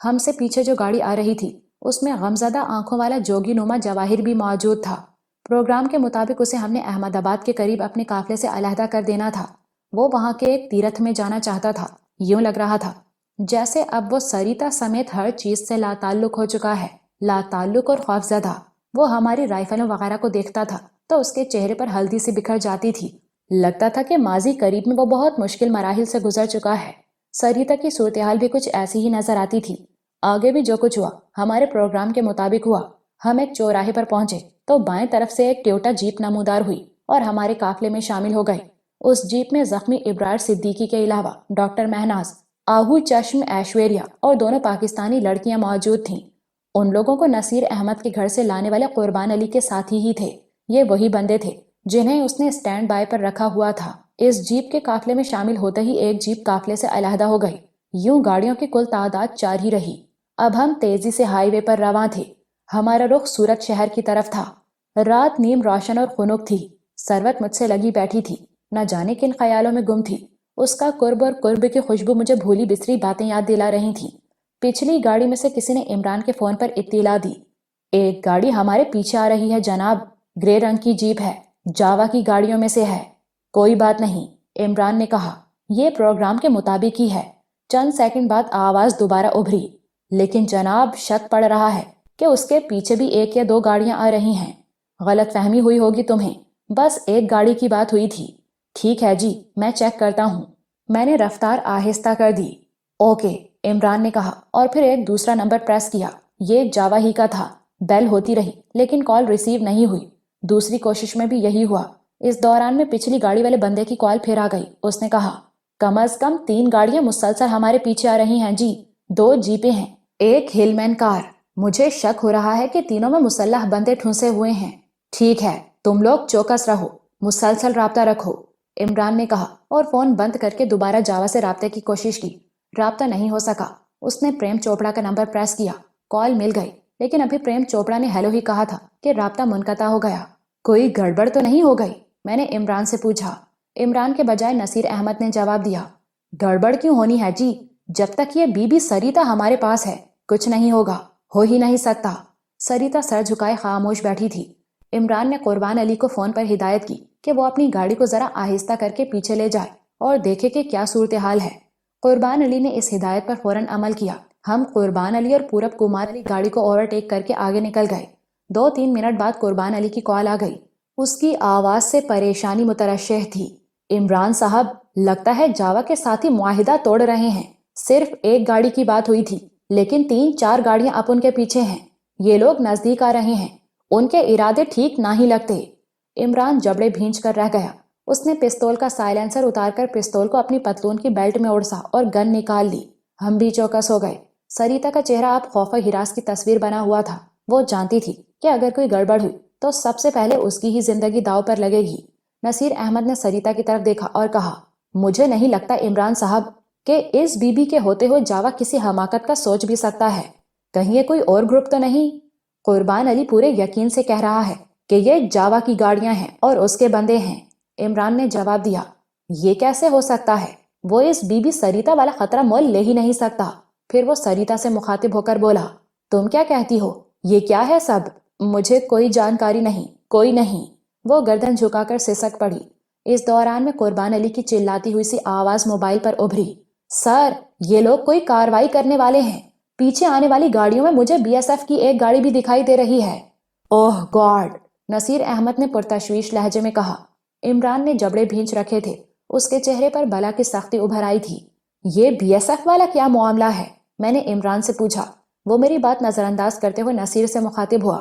ہم سے پیچھے جو گاڑی آ رہی تھی اس میں غمزدہ آنکھوں والا جوگی نما جواہر بھی موجود تھا۔ پروگرام کے مطابق اسے ہم نے احمد آباد کے قریب اپنے قافلے سے علیحدہ کر دینا تھا۔ وہ وہاں کے ایک تیرتھ میں جانا چاہتا تھا۔ یوں لگ رہا تھا جیسے اب وہ سریتا سمیت ہر چیز سے لا تعلق ہو چکا ہے، لا تعلق اور خوفزدہ۔ وہ ہماری رائفلوں وغیرہ کو دیکھتا تھا تو اس کے چہرے پر ہلدی سی بکھر جاتی تھی۔ لگتا تھا کہ ماضی قریب میں وہ بہت مشکل مراحل سے گزر چکا ہے۔ سریتا کی صورتحال بھی کچھ ایسی ہی نظر آتی تھی۔ آگے بھی جو کچھ ہوا ہمارے پروگرام کے مطابق ہوا۔ ہم ایک چوراہے پر پہنچے تو بائیں طرف سے ایک ٹویوٹا جیپ نمودار ہوئی اور ہمارے قافلے میں شامل ہو گئی۔ اس جیپ میں زخمی ابرار صدیقی کے علاوہ ڈاکٹر مہناز، آہو چشم ایشوریا اور دونوں پاکستانی لڑکیاں موجود تھیں۔ ان لوگوں کو نصیر احمد کے گھر سے لانے والے قربان علی کے ساتھی ہی تھے۔ یہ وہی بندے تھے جنہیں اس نے سٹینڈ بائی پر رکھا ہوا تھا۔ اس جیپ کے قافلے میں شامل ہوتے ہی ایک جیپ قافلے سے علیحدہ ہو گئی۔ یوں گاڑیوں کی کل تعداد 4 ہی رہی۔ اب ہم تیزی سے ہائی وے پر رواں تھے۔ ہمارا رخ سورت شہر کی طرف تھا۔ رات نیم روشن اور خنک تھی۔ ثروت مجھ سے لگی بیٹھی تھی، نہ جانے کن خیالوں میں گم تھی۔ اس کا قرب اور قرب کی خوشبو مجھے بھولی بسری باتیں یاد دلا رہی تھیں۔ پچھلی گاڑی میں سے کسی نے عمران کے فون پر اطلاع دی، ایک گاڑی ہمارے پیچھے آ رہی ہے جناب، گرے رنگ کی جیپ ہے، جاوا کی گاڑیوں میں سے ہے۔ کوئی بات نہیں، عمران نے کہا، یہ پروگرام کے مطابق ہی ہے۔ چند سیکنڈ بعد آواز دوبارہ ابھری، لیکن جناب شک پڑ رہا ہے کہ اس کے پیچھے بھی 1 یا 2 گاڑیاں آ رہی ہیں۔ غلط فہمی ہوئی ہوگی تمہیں، بس ایک گاڑی کی بات ہوئی تھی۔ ٹھیک ہے جی، میں چیک کرتا ہوں۔ میں نے رفتار آہستہ کر دی۔ اوکے، عمران نے کہا اور پھر ایک دوسرا نمبر پریس کیا۔ یہ جاوا ہی کا تھا۔ بیل ہوتی رہی لیکن کال ریسیو نہیں ہوئی۔ دوسری کوشش میں بھی یہی ہوا۔ اس دوران میں پچھلی گاڑی والے بندے کی کال پھر آ گئی۔ اس نے کہا، کم از کم 3 گاڑیاں مسلسل ہمارے پیچھے آ رہی ہیں جی، 2 جیپیں ہیں، ایک ہل مین کار۔ مجھے شک ہو رہا ہے کہ تینوں میں مسلح بندے ٹھونسے ہوئے ہیں۔ ٹھیک ہے، تم لوگ چوکس رہو، مسلسل رابطہ رکھو، عمران نے کہا اور فون بند کر کے دوبارہ جاوا سے رابطے کی کوشش کی۔ رابطہ نہیں ہو سکا۔ اس نے پریم چوپڑا کا نمبر پریس کیا۔ کال مل گئی، لیکن ابھی پریم چوپڑا نے ہیلو ہی کہا تھا کہ رابطہ منقطع ہو گیا۔ کوئی گڑبڑ تو نہیں ہو گئی؟ میں نے عمران سے پوچھا۔ عمران کے بجائے نصیر احمد نے جواب دیا، گڑبڑ کیوں ہونی ہے جی، جب تک یہ بی بی سریتا ہمارے پاس ہے کچھ نہیں ہوگا، ہو ہی نہیں سکتا۔ سریتا سر جھکائے خاموش بیٹھی تھی۔ عمران نے قربان علی کو فون پر ہدایت کی کہ وہ اپنی گاڑی کو ذرا آہستہ کر کے پیچھے لے جائے اور دیکھے کہ کیا صورتحال ہے۔ قربان علی نے اس ہدایت پر فوراً عمل کیا۔ ہم قربان علی اور پورب کمار علی گاڑی کو اوورٹیک کر کے آگے نکل گئے۔ 2-3 منٹ بعد قربان علی کی کال آ گئی۔ اس کی آواز سے پریشانی مترشح تھی۔ عمران صاحب، لگتا ہے جاوا کے ساتھی معاہدہ توڑ رہے ہیں۔ صرف ایک گاڑی کی بات ہوئی تھی لیکن 3-4 گاڑیاں اب ان کے پیچھے ہیں۔ یہ لوگ نزدیک آ رہے ہیں۔ ان کے ارادے ٹھیک نہ ہی لگتے۔ عمران جبڑے بھینچ کر رہ گیا۔ اس نے پستول کا سائلنسر اتار کر پستول کو اپنی پتلون کی بیلٹ میں اڑسا اور گن نکال لی۔ ہم بھی چوکس ہو گئے۔ سریتا کا چہرہ اب خوف و ہراس کی تصویر بنا ہوا تھا۔ وہ جانتی تھی کہ اگر کوئی گڑبڑ ہوئی تو سب سے پہلے اس کی ہی زندگی داؤ پر لگے گی۔ نصیر احمد نے سریتا کی طرف دیکھا اور کہا، مجھے نہیں لگتا عمران صاحب کہ اس بی بی کے ہوتے ہوئے جاوا کسی حماقت کا سوچ بھی سکتا ہے۔ کہیں یہ کوئی اور گروپ تو نہیں؟ قربان علی پورے یقین سے کہہ رہا ہے کہ یہ جاوا کی گاڑیاں ہیں اور اس کے بندے ہیں۔ عمران نے جواب دیا، یہ کیسے ہو سکتا ہے؟ وہ اس بی بی سریتا والا خطرہ مول لے ہی نہیں سکتا۔ پھر وہ سریتا سے مخاطب ہو کر بولا، تم کیا کہتی ہو؟ یہ کیا ہے سب؟ مجھے کوئی جانکاری نہیں، کوئی نہیں۔ وہ گردن جھکا کر سسک پڑی۔ اس دوران میں قربان علی کی چلاتی ہوئی سی آواز موبائل پر ابھری، سر، یہ لوگ کوئی کاروائی کرنے والے ہیں۔ پیچھے آنے والی گاڑیوں میں مجھے بی ایس ایف کی ایک گاڑی بھی دکھائی دے رہی ہے۔ اوہ گاڈ، نصیر احمد نے پرتشویش لہجے میں کہا۔ عمران نے جبڑے بھینچ رکھے تھے۔ اس کے چہرے پر بلا کی سختی ابھر آئی تھی۔ یہ بی ایس ایف والا کیا معاملہ ہے؟ میں نے عمران سے پوچھا۔ وہ میری بات نظر انداز کرتے ہوئے نصیر سے مخاطب ہوا،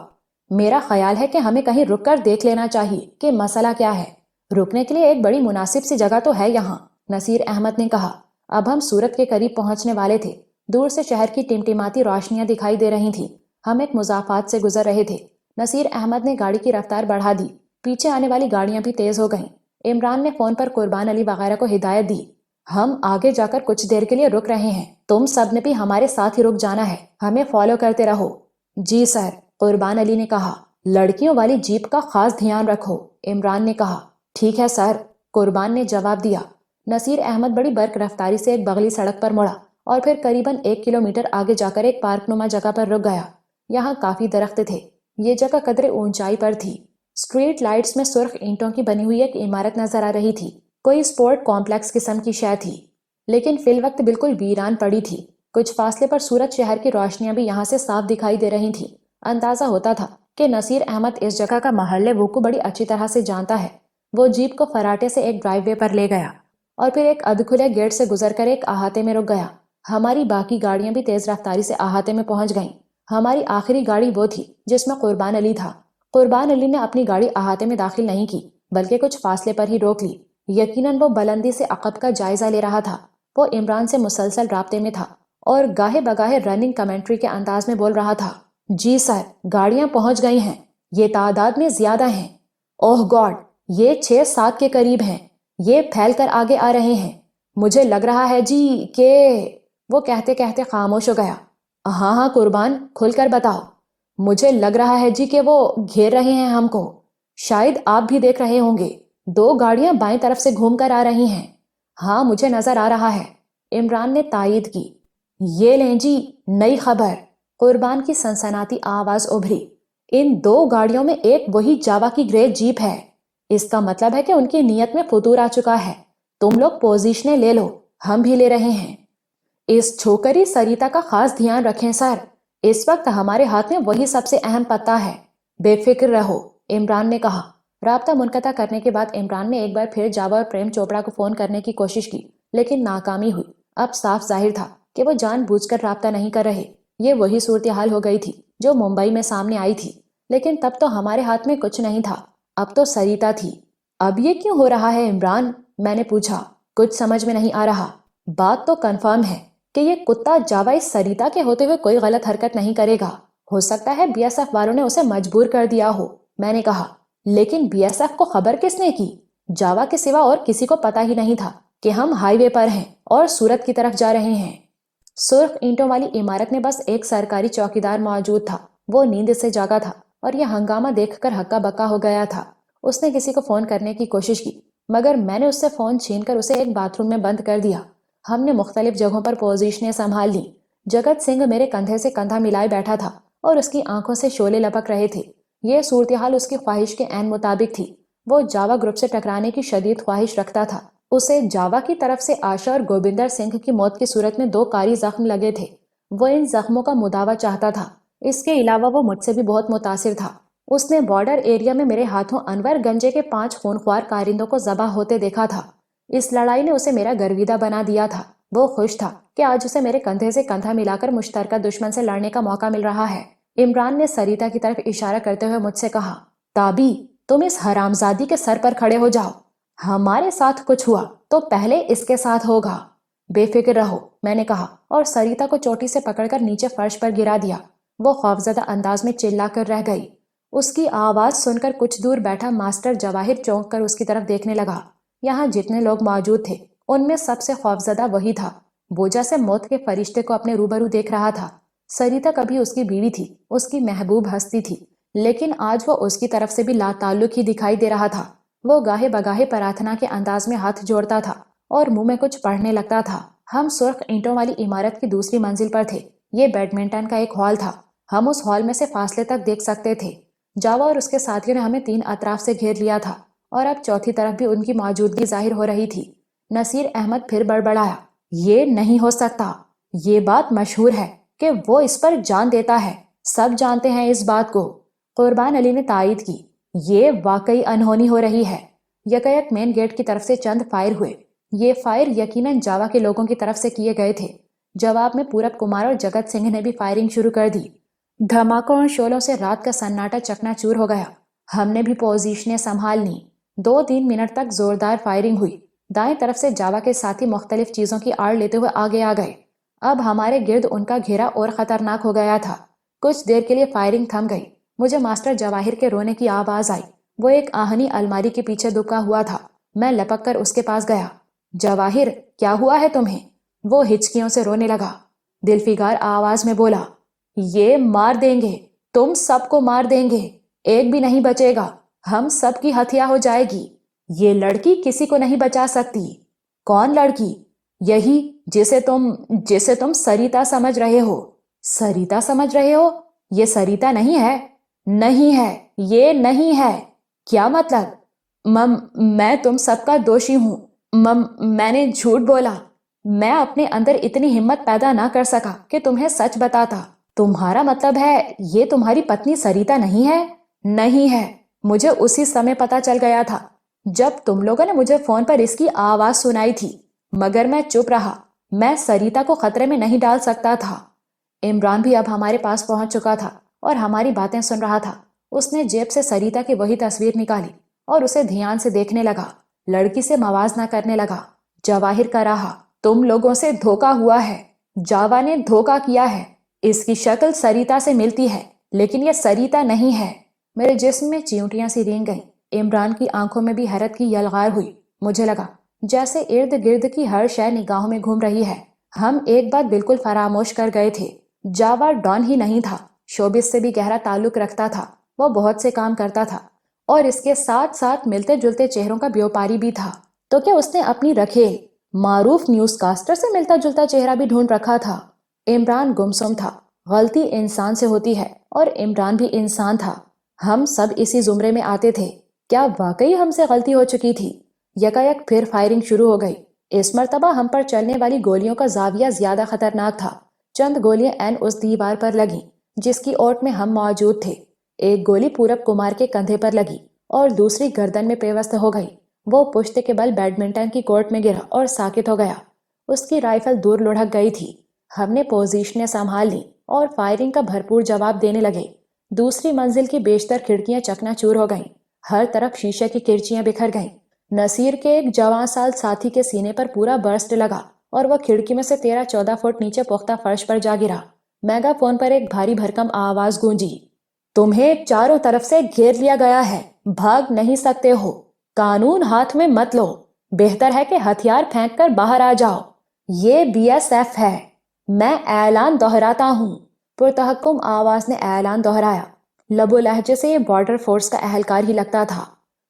میرا خیال ہے کہ ہمیں کہیں رک کر دیکھ لینا چاہیے کہ مسئلہ کیا ہے۔ رکنے کے لیے ایک بڑی مناسب سی جگہ تو ہے یہاں، نصیر احمد نے کہا۔ اب ہم سورت کے قریب پہنچنے والے تھے۔ دور سے شہر کی ٹمٹماتی روشنیاں دکھائی دے رہی تھیں۔ ہم ایک مضافات سے گزر رہے تھے۔ نصیر احمد نے گاڑی کی رفتار بڑھا دی۔ پیچھے آنے والی گاڑیاں بھی تیز ہو گئیں۔ عمران نے فون پر قربان علی وغیرہ کو ہدایت دی، ہم آگے جا کر کچھ دیر کے لیے رک رہے ہیں، تم سب نے بھی ہمارے ساتھ ہی رک جانا ہے، ہمیں فالو کرتے رہو۔ جی سر، قربان علی نے کہا۔ لڑکیوں والی جیپ کا خاص دھیان رکھو، عمران نے کہا۔ ٹھیک ہے سر، قربان نے جواب دیا۔ نصیر احمد بڑی برق رفتاری سے ایک بغلی سڑک پر مڑا اور پھر قریباً 1 کلومیٹر آگے جا کر ایک پارک نما جگہ پر رک گیا۔ یہاں کافی درخت تھے، یہ جگہ قدرے اونچائی پر تھی۔ اسٹریٹ لائٹس میں سرخ اینٹوں کی بنی ہوئی ایک عمارت نظر آ رہی تھی، کوئی اسپورٹ کمپلیکس قسم کی شے تھی، لیکن فی الوقت بالکل ویران پڑی تھی۔ کچھ فاصلے پر سورج شہر کی روشنیاں بھی یہاں سے صاف دکھائی دے رہی تھیں۔ اندازہ ہوتا تھا کہ نصیر احمد اس جگہ کا محل وقوع بڑی اچھی طرح سے جانتا ہے۔ وہ جیپ کو فراٹے سے ایک ڈرائیو وے پر لے گیا اور پھر ایک ادھ کھلے گیٹ سے گزر کر ایک احاطے میں رک گیا۔ ہماری باقی گاڑیاں بھی تیز رفتاری سے احاطے میں پہنچ گئیں۔ ہماری آخری گاڑی وہ تھی جس میں قربان علی تھا۔ قربان علی نے اپنی گاڑی احاطے میں داخل نہیں کی، بلکہ کچھ فاصلے پر ہی روک لی۔ یقیناً وہ بلندی سے عقب کا جائزہ لے رہا تھا۔ وہ عمران سے مسلسل رابطے میں تھا اور گاہے بگاہے رننگ کمنٹری کے انداز میں بول رہا تھا، جی سر، گاڑیاں پہنچ گئی ہیں، یہ تعداد میں زیادہ ہیں، اوہ گاڈ، یہ 6-7 کے قریب ہیں، یہ پھیل کر آگے آ رہے ہیں، مجھے لگ رہا ہے جی کہ… وہ کہتے کہتے خاموش ہو گیا۔ ہاں ہاں قربان، کھل کر بتاؤ۔ مجھے لگ رہا ہے جی کہ وہ گھیر رہے ہیں ہم کو، شاید آپ بھی دیکھ رہے ہوں گے، 2 گاڑیاں بائیں طرف سے گھوم کر آ رہی ہیں۔ ہاں مجھے نظر آ رہا ہے، عمران نے تائید کی۔ یہ لیں جی نئی خبر، قربان کی سنسناتی آواز ابھری۔ ان 2 گاڑیوں میں ایک وہی جاوا کی گرے جیپ ہے، اس کا مطلب ہے کہ ان کی نیت میں فتور آ چکا ہے۔ تم لوگ پوزیشنیں لے لو، ہم بھی لے رہے ہیں۔ اس چھوکری سریتا کا خاص دھیان رکھیں سر، اس وقت ہمارے ہاتھ میں وہی سب سے اہم پتہ ہے، بے فکر رہو، عمران نے کہا۔ رابطہ منقطع کرنے کے بعد عمران نے ایک بار پھر جاوا اور پریم چوپڑا کو فون کرنے کی کوشش کی، لیکن ناکامی ہوئی۔ اب صاف ظاہر تھا کہ وہ جان بوجھ کر رابطہ نہیں کر رہے۔ یہ وہی صورتحال ہو گئی تھی جو ممبئی میں سامنے آئی تھی، لیکن تب تو ہمارے ہاتھ میں کچھ نہیں تھا، اب تو سریتا تھی۔ اب یہ کیوں ہو رہا ہے عمران؟ میں نے پوچھا۔ کچھ سمجھ میں نہیں آ رہا۔ بات تو کنفرم ہے کہ یہ کتا جاوا اس سریتا کے ہوتے ہوئے کوئی غلط حرکت نہیں کرے گا۔ ہو سکتا ہے بی ایس ایف والوں نے اسے مجبور کر دیا ہو، میں نے کہا۔ لیکن بی ایس ایف کو خبر کس نے کی؟ جاوا کے سوا اور کسی کو پتا ہی نہیں تھا کہ ہم ہائی وے پر ہیں اور سورت کی طرف جا رہے ہیں۔ سرخ اینٹوں والی عمارت میں بس ایک سرکاری چوکیدار موجود تھا۔ وہ نیند سے جاگا تھا اور یہ ہنگامہ دیکھ کر ہکا بکا ہو گیا تھا۔ اس نے کسی کو فون کرنے کی کوشش کی، مگر میں نے اس سے فون چھین کر اسے ایک باتھ روم میں بند کر دیا۔ ہم نے مختلف جگہوں پر پوزیشنیں سنبھال لی۔ جگت سنگھ میرے کندھے سے کندھا ملائے بیٹھا تھا اور اس کی آنکھوں سے شعلے لپک رہے تھے۔ یہ صورتحال اس کی خواہش کے عین مطابق تھی۔ وہ جاوا گروپ سے ٹکرانے کی شدید خواہش رکھتا تھا۔ اسے جاوا کی طرف سے آشا اور گوبندر سنگھ کی موت کی صورت میں 2 کاری زخم لگے تھے۔ وہ ان زخموں کا مداوع چاہتا تھا۔ اس کے علاوہ وہ مجھ سے بھی بہت متاثر تھا۔ اس نے بارڈر ایریا میں میرے ہاتھوں انور گنجے کے 5 خونخوار کارندوں کو ذبح ہوتے دیکھا تھا۔ اس لڑائی نے اسے میرا گرویدہ بنا دیا تھا۔ وہ خوش تھا کہ آج اسے میرے کندھے سے کندھا ملا کر مشترکہ دشمن سے لڑنے کا موقع مل رہا ہے۔ عمران نے سریتا کی طرف اشارہ کرتے ہوئے مجھ سے کہا، تابی، تم اس حرامزادی کے سر پر کھڑے ہو جاؤ۔ ہمارے ساتھ کچھ ہوا تو پہلے اس کے ساتھ ہوگا۔ بے فکر رہو، میں نے کہا اور سریتا کو چوٹی سے پکڑ کر نیچے فرش پر گرا دیا۔ وہ خوفزدہ انداز میں چلا کر رہ گئی۔ اس کی آواز سن کر کچھ دور بیٹھا ماسٹر جواہر چونک کر اس کی طرف دیکھنے لگا۔ یہاں جتنے لوگ موجود تھے ان میں سب سے خوفزدہ وہی تھا۔ بوجھا سے موت کے فرشتے کو اپنے روبرو دیکھ رہا تھا۔ سریتا کبھی اس کی بیوی تھی، اس کی محبوب ہستی تھی، لیکن آج وہ اس کی طرف سے بھی لا تعلق ہی دکھائی دے رہا تھا۔ وہ گاہے بگاہے پرارتھنا کے انداز میں ہاتھ جوڑتا تھا اور منہ میں کچھ پڑھنے لگتا تھا۔ ہم سرخ اینٹوں والی عمارت کی دوسری منزل پر تھے۔ یہ بیڈمنٹن کا ایک ہال تھا۔ ہم اس ہال میں سے فاصلے تک دیکھ سکتے تھے۔ جاوا اور اس کے ساتھیوں نے ہمیں 3 اطراف سے گھیر لیا تھا اور اب چوتھی طرف بھی ان کی موجودگی ظاہر ہو رہی تھی۔ نصیر احمد پھر بڑبڑایا، یہ نہیں ہو سکتا، یہ بات مشہور ہے کہ وہ اس پر جان دیتا ہے، سب جانتے ہیں اس بات کو۔ قربان علی نے تائید کی، یہ واقعی انہونی ہو رہی ہے۔ یکایک مین گیٹ کی طرف سے چند فائر ہوئے۔ یہ فائر یقیناً جاوا کے لوگوں کی طرف سے کیے گئے تھے۔ جواب میں پورب کمار اور جگت سنگھ نے بھی فائرنگ شروع کر دی۔ دھماکوں اور شعلوں سے رات کا سناٹا چکنا چور ہو گیا۔ ہم نے بھی پوزیشنیں سنبھال لیں۔ 2-3 منٹ تک زوردار فائرنگ ہوئی۔ دائیں طرف سے جاوا کے ساتھی مختلف چیزوں کی آڑ لیتے ہوئے آگے آ گئے۔ اب ہمارے گرد ان کا گھیرا اور خطرناک ہو گیا تھا۔ کچھ دیر کے لیے فائرنگ تھم گئی۔ مجھے ماسٹر جواہر کے رونے کی آواز آئی۔ وہ ایک آہنی الماری کے پیچھے دبکا ہوا تھا۔ میں لپک کر اس کے پاس گیا۔ جواہر، کیا ہوا ہے تمہیں؟ وہ ہچکیوں سے رونے لگا۔ دلفگار آواز میں بولا، یہ مار دیں گے، تم سب کو مار دیں گے، ایک بھی نہیں بچے گا، ہم سب کی ہتھیا ہو جائے گی، یہ لڑکی کسی کو نہیں بچا سکتی۔ کون لڑکی؟ یہی جسے تم سریتا سمجھ رہے ہو۔ سریتا سمجھ رہے ہو؟ یہ سریتا نہیں ہے۔ نہیں ہے، یہ نہیں ہے۔ کیا مطلب؟ میں تم سب کا دوشی ہوں۔ میں نے جھوٹ بولا۔ میں اپنے اندر اتنی ہمت پیدا نہ کر سکا کہ تمہیں سچ بتاتا۔ تمہارا مطلب ہے یہ تمہاری پتنی سریتا نہیں ہے؟ نہیں ہے۔ مجھے اسی سمے پتا چل گیا تھا جب تم لوگوں نے مجھے فون پر اس کی آواز سنائی تھی، مگر میں چپ رہا۔ میں سریتا کو خطرے میں نہیں ڈال سکتا تھا۔ عمران بھی اب ہمارے پاس پہنچ چکا تھا اور ہماری باتیں سن رہا تھا۔ اس نے جیب سے سریتا کی وہی تصویر نکالی اور اسے دھیان سے دیکھنے لگا، لڑکی سے موازنہ کرنے لگا۔ جواہر کا رہا، تم لوگوں سے دھوکا ہوا ہے۔ جاوا نے دھوکا کیا ہے۔ اس کی شکل سریتا سے ملتی ہے لیکن یہ سریتا نہیں ہے۔ میرے جسم میں چیونٹیاں سی رینگ گئیں۔ عمران کی آنکھوں میں بھی حیرت کی یلغار ہوئی۔ مجھے لگا جیسے ارد گرد کی ہر شے نگاہوں میں گھوم رہی ہے۔ ہم ایک بات بالکل فراموش کر گئے تھے، جاوا ڈان ہی نہیں تھا، شوبز سے بھی گہرا تعلق رکھتا تھا۔ وہ بہت سے کام کرتا تھا اور اس کے ساتھ ساتھ ملتے جلتے چہروں کا بیوپاری بھی تھا۔ تو کیا اس نے اپنی رکھیل معروف نیوز کاسٹر سے ملتا جلتا چہرہ بھی ڈھونڈ رکھا تھا؟ عمران گمسم تھا۔ غلطی انسان سے ہوتی ہے اور عمران بھی انسان تھا۔ ہم سب اسی زمرے میں آتے تھے۔ کیا واقعی ہم سے غلطی ہو چکی تھی؟ یکایک پھر فائرنگ شروع ہو گئی۔ اس مرتبہ ہم پر چلنے والی گولیوں کا زاویہ زیادہ خطرناک تھا۔ چند گولیاں عین اس دیوار پر لگیں جس کی اوٹ میں ہم موجود تھے۔ ایک گولی پورب کمار کے کندھے پر لگی اور دوسری گردن میں پیوست ہو گئی۔ وہ پشت کے بل بیڈمنٹن کی کورٹ میں گرا اور ساکت ہو گیا۔ اس کی رائفل دور لڑھک گئی تھی۔ ہم نے پوزیشنیں سنبھال لی اور فائرنگ کا بھرپور جواب دینے لگے۔ دوسری منزل کی بیشتر کھڑکیاں چکنا چور ہو گئیں۔ ہر طرف شیشے کی کرچیاں بکھر گئیں۔ نصیر کے ایک جوان سال ساتھی کے سینے پر پورا برسٹ لگا اور وہ کھڑکی میں سے 13-14 فٹ نیچے پختہ فرش پر جا گرا۔ میگا فون پر ایک بھاری بھرکم آواز گونجی، تمہیں چاروں طرف سے گھیر لیا گیا ہے، بھاگ نہیں سکتے ہو، قانون ہاتھ میں مت لو، بہتر ہے کہ ہتھیار پھینک کر باہر آ جاؤ، یہ BSF ہے۔ میں اعلان دہراتا ہوں۔ پرتحکم آواز نے اعلان دہرایا۔ لب و لہجے سے یہ بارڈر فورس کا اہلکار ہی لگتا تھا۔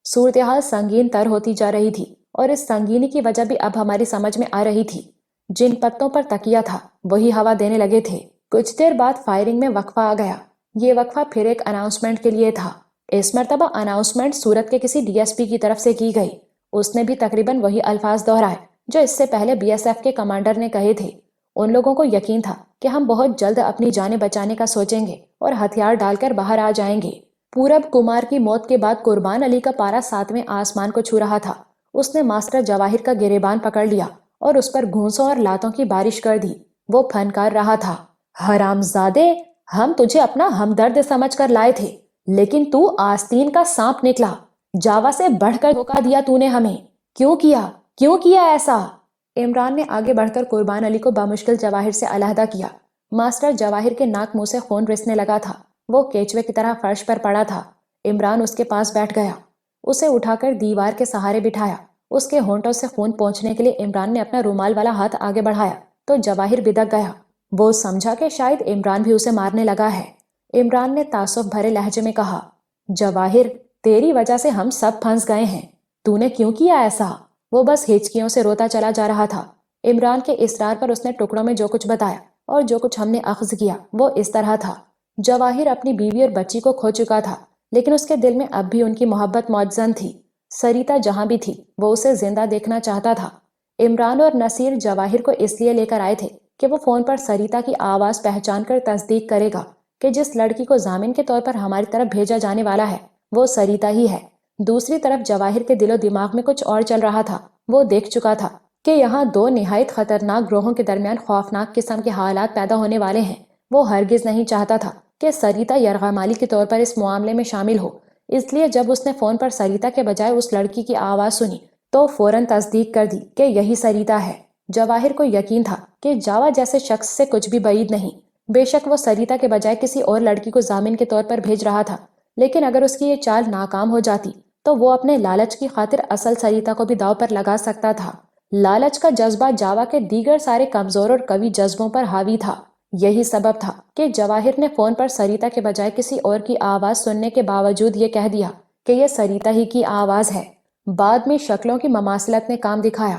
صورتحال سنگین تر ہوتی جا رہی تھی اور اس سنگینی کی وجہ بھی اب ہماری سمجھ میں آ رہی تھی۔ جن پتوں پر تکیا تھا وہی ہوا دینے لگے تھے۔ کچھ دیر بعد فائرنگ میں وقفہ آ گیا۔ یہ وقفہ پھر ایک اناؤنسمنٹ کے لیے تھا۔ اس مرتبہ اناؤنسمنٹ سورت کے کسی DSP کی طرف سے کی گئی۔ اس نے بھی تقریباً وہی الفاظ دہرائے جو اس سے پہلے BSF کے کمانڈر نے کہے تھے۔ ان لوگوں کو یقین تھا کہ ہم بہت جلد اپنی جانیں بچانے کا سوچیں گے اور ہتھیار ڈال کر باہر آ جائیں گے۔ پورب کمار کی موت کے بعد قربان علی کا پارا 7ویں آسمان کو چھو رہا تھا۔ اس نے ماسٹر جواہر کا گریبان پکڑ لیا اور اس پر گھونسوں اور لاتوں کی بارش کر دی۔ وہ پھنکار رہا تھا، حرامزادے، ہم تجھے اپنا ہمدرد سمجھ کر لائے تھے لیکن تو آستین کا سانپ نکلا۔ جاوا سے بڑھ کر دھوکا دیا تو نے ہمیں۔ کیوں کیا ایسا؟ عمران نے آگے بڑھ کر قربان علی کو بامشکل جواہر سے علیحدہ کیا۔ ماسٹر جواہر کے ناک منہ سے خون رسنے لگا تھا۔ وہ کیچوے کی طرح فرش پر پڑا تھا۔ عمران اس کے پاس بیٹھ گیا، اسے اٹھا کر دیوار کے سہارے بٹھایا۔ اس کے ہونٹوں سے خون پونچھنے کے لیے عمران نے اپنا رومال والا ہاتھ آگے بڑھایا تو جواہر بدک گیا۔ وہ سمجھا کہ شاید عمران بھی اسے مارنے لگا ہے۔ عمران نے تعصب بھرے لہجے میں کہا، جواہر، تیری وجہ سے ہم سب پھنس گئے ہیں۔ تو نے کیوں کیا ایسا؟ وہ بس ہچکیوں سے روتا چلا جا رہا تھا۔ عمران کے اصرار پر اس نے ٹکڑوں میں جو کچھ بتایا اور جو کچھ ہم نے اخذ کیا وہ اس طرح تھا۔ جواہر اپنی بیوی اور بچی کو کھو چکا تھا لیکن اس کے دل میں اب بھی ان کی محبت موجزن تھی۔ سریتا جہاں بھی تھی وہ اسے زندہ دیکھنا چاہتا تھا۔ عمران اور نصیر جواہر کو اس لیے لے کر آئے تھے کہ وہ فون پر سریتا کی آواز پہچان کر تصدیق کرے گا کہ جس لڑکی کو ضامن کے طور پر ہماری طرف بھیجا جانے والا ہے وہ سریتا ہی ہے۔ دوسری طرف جواہر کے دل و دماغ میں کچھ اور چل رہا تھا۔ وہ دیکھ چکا تھا کہ یہاں دو نہایت خطرناک گروہوں کے درمیان خوفناک قسم کے حالات پیدا ہونے والے ہیں۔ وہ ہرگز نہیں چاہتا تھا کہ سریتا یرغمالی کے طور پر اس معاملے میں شامل ہو۔ اس لیے جب اس نے فون پر سریتا کے بجائے اس لڑکی کی آواز سنی تو فوراً تصدیق کر دی کہ یہی سریتا ہے۔ جواہر کو یقین تھا کہ جاوا جیسے شخص سے کچھ بھی بعید نہیں۔ بے شک وہ سریتا کے بجائے کسی اور لڑکی کو ضامن کے طور پر بھیج رہا تھا، لیکن اگر اس کی یہ چال ناکام ہو جاتی تو وہ اپنے لالچ کی خاطر اصل سریتا کو بھی داؤ پر لگا سکتا تھا۔ لالچ کا جذبہ جاوا کے دیگر سارے کمزور اور قوی جذبوں پر حاوی تھا۔ یہی سبب تھا کہ جواہر نے فون پر سریتا کے بجائے کسی اور کی آواز سننے کے باوجود یہ کہہ دیا کہ یہ سریتا ہی کی آواز ہے۔ بعد میں شکلوں کی مماثلت نے کام دکھایا۔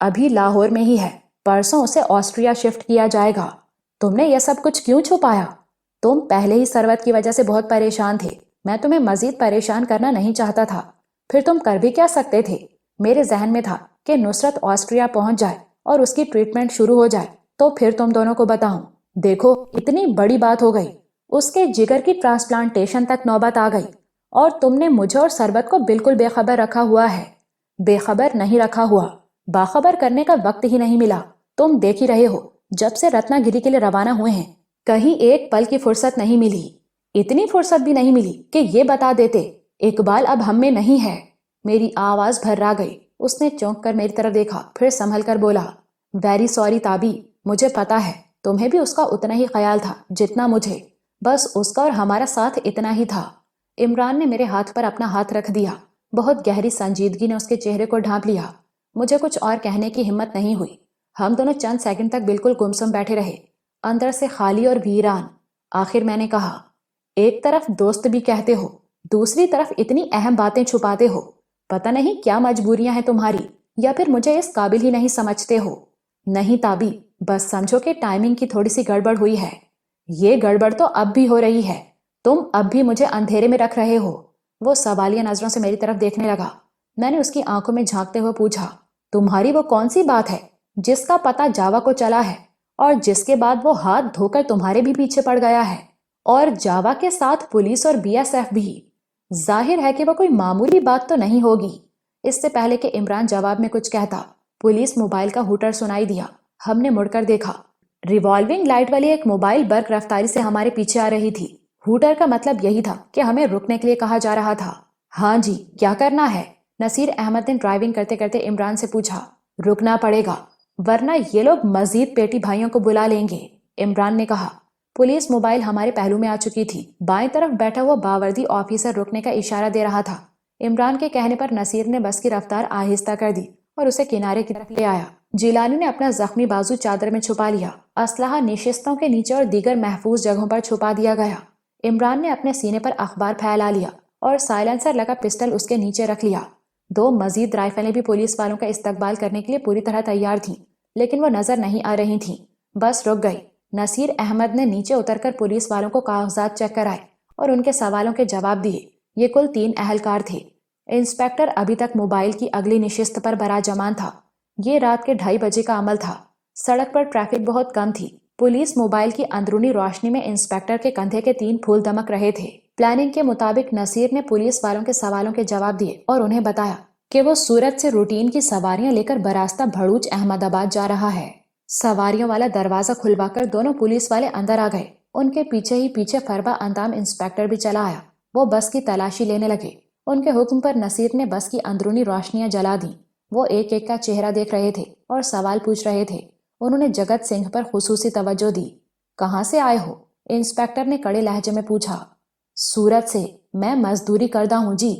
ابھی لاہور میں ہی ہے، پرسوں اسے آسٹریا شفٹ کیا جائے گا۔ تم نے یہ سب کچھ کیوں چھپایا؟ تم پہلے ہی ثروت کی وجہ سے بہت پریشان تھے، میں تمہیں مزید پریشان کرنا نہیں چاہتا تھا۔ پھر تم کر بھی کیا سکتے تھے؟ میرے ذہن میں تھا کہ نصرت آسٹریا پہنچ جائے اور اس کی ٹریٹمنٹ شروع ہو جائے تو پھر تم دونوں کو بتاؤں۔ دیکھو اتنی بڑی بات ہو گئی، اس کے جگر کی ٹرانسپلانٹیشن تک نوبت آ گئی اور تم نے مجھے اور ثروت کو بالکل بے خبر رکھا ہوا ہے۔ بے خبر نہیں رکھا ہوا، باخبر کرنے کا وقت ہی نہیں ملا۔ تم دیکھ ہی رہے ہو، جب سے رتنا گری کے لیے روانہ ہوئے ہیں کہیں ایک پل کی فرصت نہیں ملی۔ اتنی فرصت بھی نہیں ملی کہ یہ بتا دیتے اقبال اب ہم میں نہیں ہے۔ میری آواز بھرا گئی۔ اس نے چونک کر میری طرف دیکھا، پھر سنبھل کر بولا، ویری سوری تابی، مجھے پتا ہے تمہیں بھی اس کا اتنا ہی خیال تھا جتنا مجھے، بس اس کا اور ہمارا ساتھ اتنا ہی تھا۔ عمران نے میرے ہاتھ پر اپنا ہاتھ رکھ دیا، بہت گہری سنجیدگی نے اس کے چہرے کو ڈھانپ لیا۔ مجھے کچھ اور کہنے کی ہمت نہیں ہوئی۔ ہم دونوں چند سیکنڈ تک بالکل گمسم بیٹھے رہے، اندر سے خالی اور ویران۔ آخر میں نے کہا، ایک طرف دوست بھی کہتے ہو، دوسری طرف اتنی اہم باتیں چھپاتے ہو، پتہ نہیں کیا مجبوریاں ہیں تمہاری، یا پھر مجھے اس قابل ہی نہیں سمجھتے ہو۔ نہیں تابی، بس سمجھو کہ ٹائمنگ کی تھوڑی سی گڑبڑ ہوئی ہے۔ یہ گڑبڑ تو اب بھی ہو رہی ہے، تم اب بھی مجھے اندھیرے میں رکھ رہے ہو۔ وہ سوالیہ نظروں سے میری طرف دیکھنے لگا۔ میں نے اس کی آنکھوں میں جھانکتے ہوئے پوچھا، تمہاری وہ کون سی بات ہے جس کا پتہ جاوا کو چلا ہے اور جس کے بعد وہ ہاتھ دھو کر تمہارے بھی پیچھے پڑ گیا ہے، اور جاوا کے ساتھ پولیس اور بی ایس ایف بھی؟ ظاہر ہے کہ وہ کوئی معمولی بات تو نہیں ہوگی۔ اس سے پہلے کہ عمران جواب میں کچھ کہتا، پولیس موبائل کا ہوٹر سنائی دیا۔ ہم نے مڑ کر دیکھا، ریوالونگ لائٹ والی ایک موبائل برق رفتاری سے ہمارے پیچھے آ رہی تھی۔ ہوٹر کا مطلب یہی تھا کہ ہمیں رکنے کے لیے کہا جا رہا تھا۔ ہاں جی، کیا کرنا ہے؟ نصیر احمد نے ڈرائیونگ کرتے کرتے عمران سے پوچھا۔ رکنا پڑے گا، ورنہ یہ لوگ مزید پیٹی بھائیوں کو بلا لیں گے، عمران نے کہا۔ پولیس موبائل ہمارے پہلو میں آ چکی تھی۔ بائیں طرف بیٹھا ہوا باوردی آفیسر رکنے کا اشارہ دے رہا تھا۔ عمران کے کہنے پر نصیر نے بس کی رفتار آہستہ کر دی اور اسے کنارے کی طرف لے آیا۔ جیلانی نے اپنا زخمی بازو چادر میں چھپا لیا۔ اسلحہ نشستوں کے نیچے اور دیگر محفوظ جگہوں پر چھپا دیا گیا۔ عمران نے اپنے سینے پر اخبار پھیلا لیا اور سائلنسر لگا پسٹل اس کے نیچے رکھ لیا۔ دو مزید رائفلیں بھی پولیس والوں کا استقبال کرنے کے لیے پوری طرح تیار تھیں، لیکن وہ نظر نہیں آ رہی تھیں۔ بس رک گئی۔ نصیر احمد نے نیچے اتر کر پولیس والوں کو کاغذات چیک کرائے اور ان کے سوالوں کے جواب دیے۔ یہ کل 3 اہلکار تھے۔ انسپیکٹر ابھی تک موبائل کی اگلی نشست پر براجمان تھا۔ یہ رات کے 2:30 بجے کا عمل تھا۔ سڑک پر ٹریفک بہت کم تھی۔ پولیس موبائل کی اندرونی روشنی میں انسپیکٹر کے کندھے کے 3 پھول دمک رہے تھے۔ پلاننگ کے مطابق نصیر نے پولیس والوں کے سوالوں کے جواب دیے اور انہیں بتایا کہ وہ سورت سے روٹین کی سواریاں لے کر براستہ بھڑوچ احمد آباد جا رہا ہے۔ سواریوں والا دروازہ کھلوا کر دونوں پولیس والے اندر آ گئے۔ ان کے پیچھے ہی پیچھے فربا اندام انسپیکٹر بھی چلا آیا۔ وہ بس کی تلاشی لینے لگے۔ ان کے حکم پر نصیر نے بس کی اندرونی روشنیاں جلا دیں۔ وہ ایک ایک کا چہرہ دیکھ رہے تھے اور سوال پوچھ رہے تھے۔ انہوں نے جگت سنگھ پر خصوصی توجہ دی۔ کہاں سے آئے ہو؟ انسپیکٹر نے کڑے لہجے میں پوچھا۔ سورت سے، میں مزدوری کردہ ہوں جی۔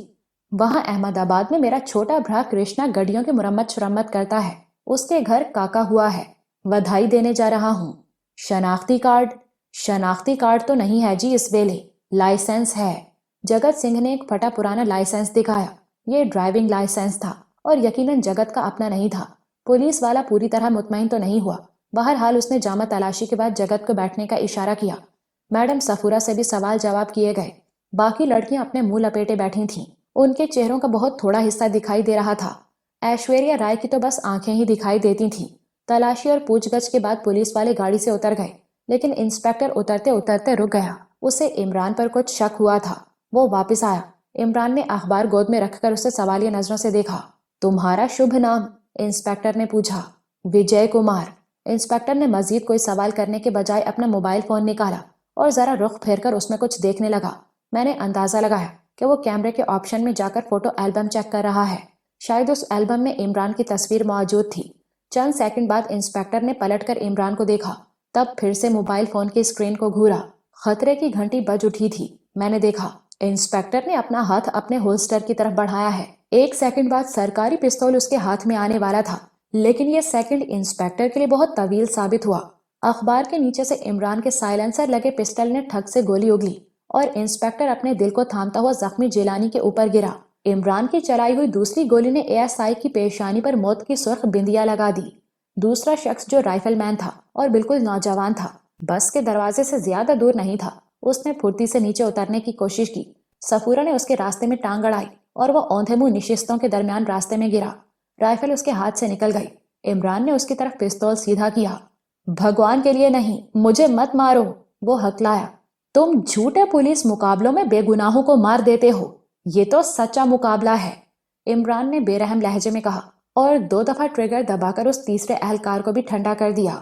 وہاں احمد آباد میں میرا چھوٹا بھرا کرشنا گڈیوں کی مرمت شرمت کرتا ہے، اس کے گھر کاکا ہوا ہے، ودھائی دینے جا رہا ہوں۔ شناختی کارڈ؟ شناختی کارڈ تو نہیں ہے جی اس ویلے، لائسنس ہے۔ جگت سنگھ نے ایک پھٹا پرانا لائسنس دکھایا۔ یہ ڈرائیونگ لائسنس تھا اور یقیناً جگت کا اپنا نہیں تھا۔ پولیس والا پوری طرح مطمئن تو نہیں ہوا۔ بہرحال اس نے جامع تلاشی کے بعد جگت کو بیٹھنے کا اشارہ کیا۔ میڈم صفورہ سے بھی سوال جواب کیے گئے۔ باقی لڑکیاں اپنے منہ لپیٹے بیٹھی تھیں۔ ان کے چہروں کا بہت تھوڑا حصہ دکھائی دے رہا تھا۔ ایشوریہ رائے کی تو بس آنکھیں ہی دکھائی دیتی تھیں۔ تلاشی اور پوچھ گچھ کے بعد پولیس والے گاڑی سے اتر گئے، لیکن انسپیکٹر اترتے اترتے رک گیا۔ اسے عمران پر کچھ شک ہوا تھا۔ وہ واپس آیا۔ عمران نے اخبار گود میں رکھ کر اسے سوالیہ نظروں سے دیکھا۔ تمہارا شبھ نام؟ انسپیکٹر نے پوچھا۔ وجے کمار۔ انسپیکٹر نے مزید کوئی سوال کرنے کے بجائے اپنا موبائل فون نکالا اور ذرا رخ پھیر کر اس میں کچھ دیکھنے لگا۔ میں نے اندازہ لگایا کہ وہ کیمرے کے آپشن میں جا کر فوٹو البم چیک کر رہا ہے۔ شاید اس البم میں عمران کی تصویر موجود تھی۔ چند سیکنڈ بعد انسپیکٹر نے پلٹ کر عمران کو دیکھا، تب پھر سے موبائل فون کی اسکرین کو گھورا۔ خطرے کی گھنٹی بج اٹھی تھی۔ میں نے دیکھا انسپیکٹر نے اپنا ہاتھ اپنے ہولسٹر کی طرف بڑھایا ہے۔ 1 سیکنڈ بعد سرکاری پستول اس کے ہاتھ میں آنے والا تھا، لیکن یہ سیکنڈ انسپیکٹر کے لیے بہت طویل ثابت ہوا۔ اخبار کے نیچے سے عمران کے سائلنسر لگے پسٹل نے ٹھک سے گولی اگلی اور انسپیکٹر اپنے دل کو تھامتا ہوا زخمی جیلانی کے اوپر گرا۔ عمران کی چلائی ہوئی دوسری گولی نے ASI کی پیشانی پر موت کی سرخ بندیاں لگا دی۔ دوسرا شخص جو رائفل مین تھا اور بالکل نوجوان تھا، بس کے دروازے سے زیادہ دور نہیں تھا، اس نے پھرتی سے نیچے اترنے کی کوشش کی۔ صفورہ نے اس کے راستے میں ٹانگ اڑائی اور وہ اوندھے منہ نشستوں کے درمیان راستے میں گرا۔ رائفل اس کے ہاتھ سے نکل گئی۔ عمران نے اس کی طرف پستول سیدھا کیا۔ بھگوان کے لیے نہیں، مجھے مت مارو، وہ ہکلایا۔ تم جھوٹے پولیس مقابلوں میں بے گناہوں کو مار دیتے ہو، یہ تو سچا مقابلہ ہے، عمران نے بے رحم لہجے میں کہا اور 2 دفعہ ٹریگر دبا کر اس تیسرے اہلکار کو بھی ٹھنڈا کر دیا۔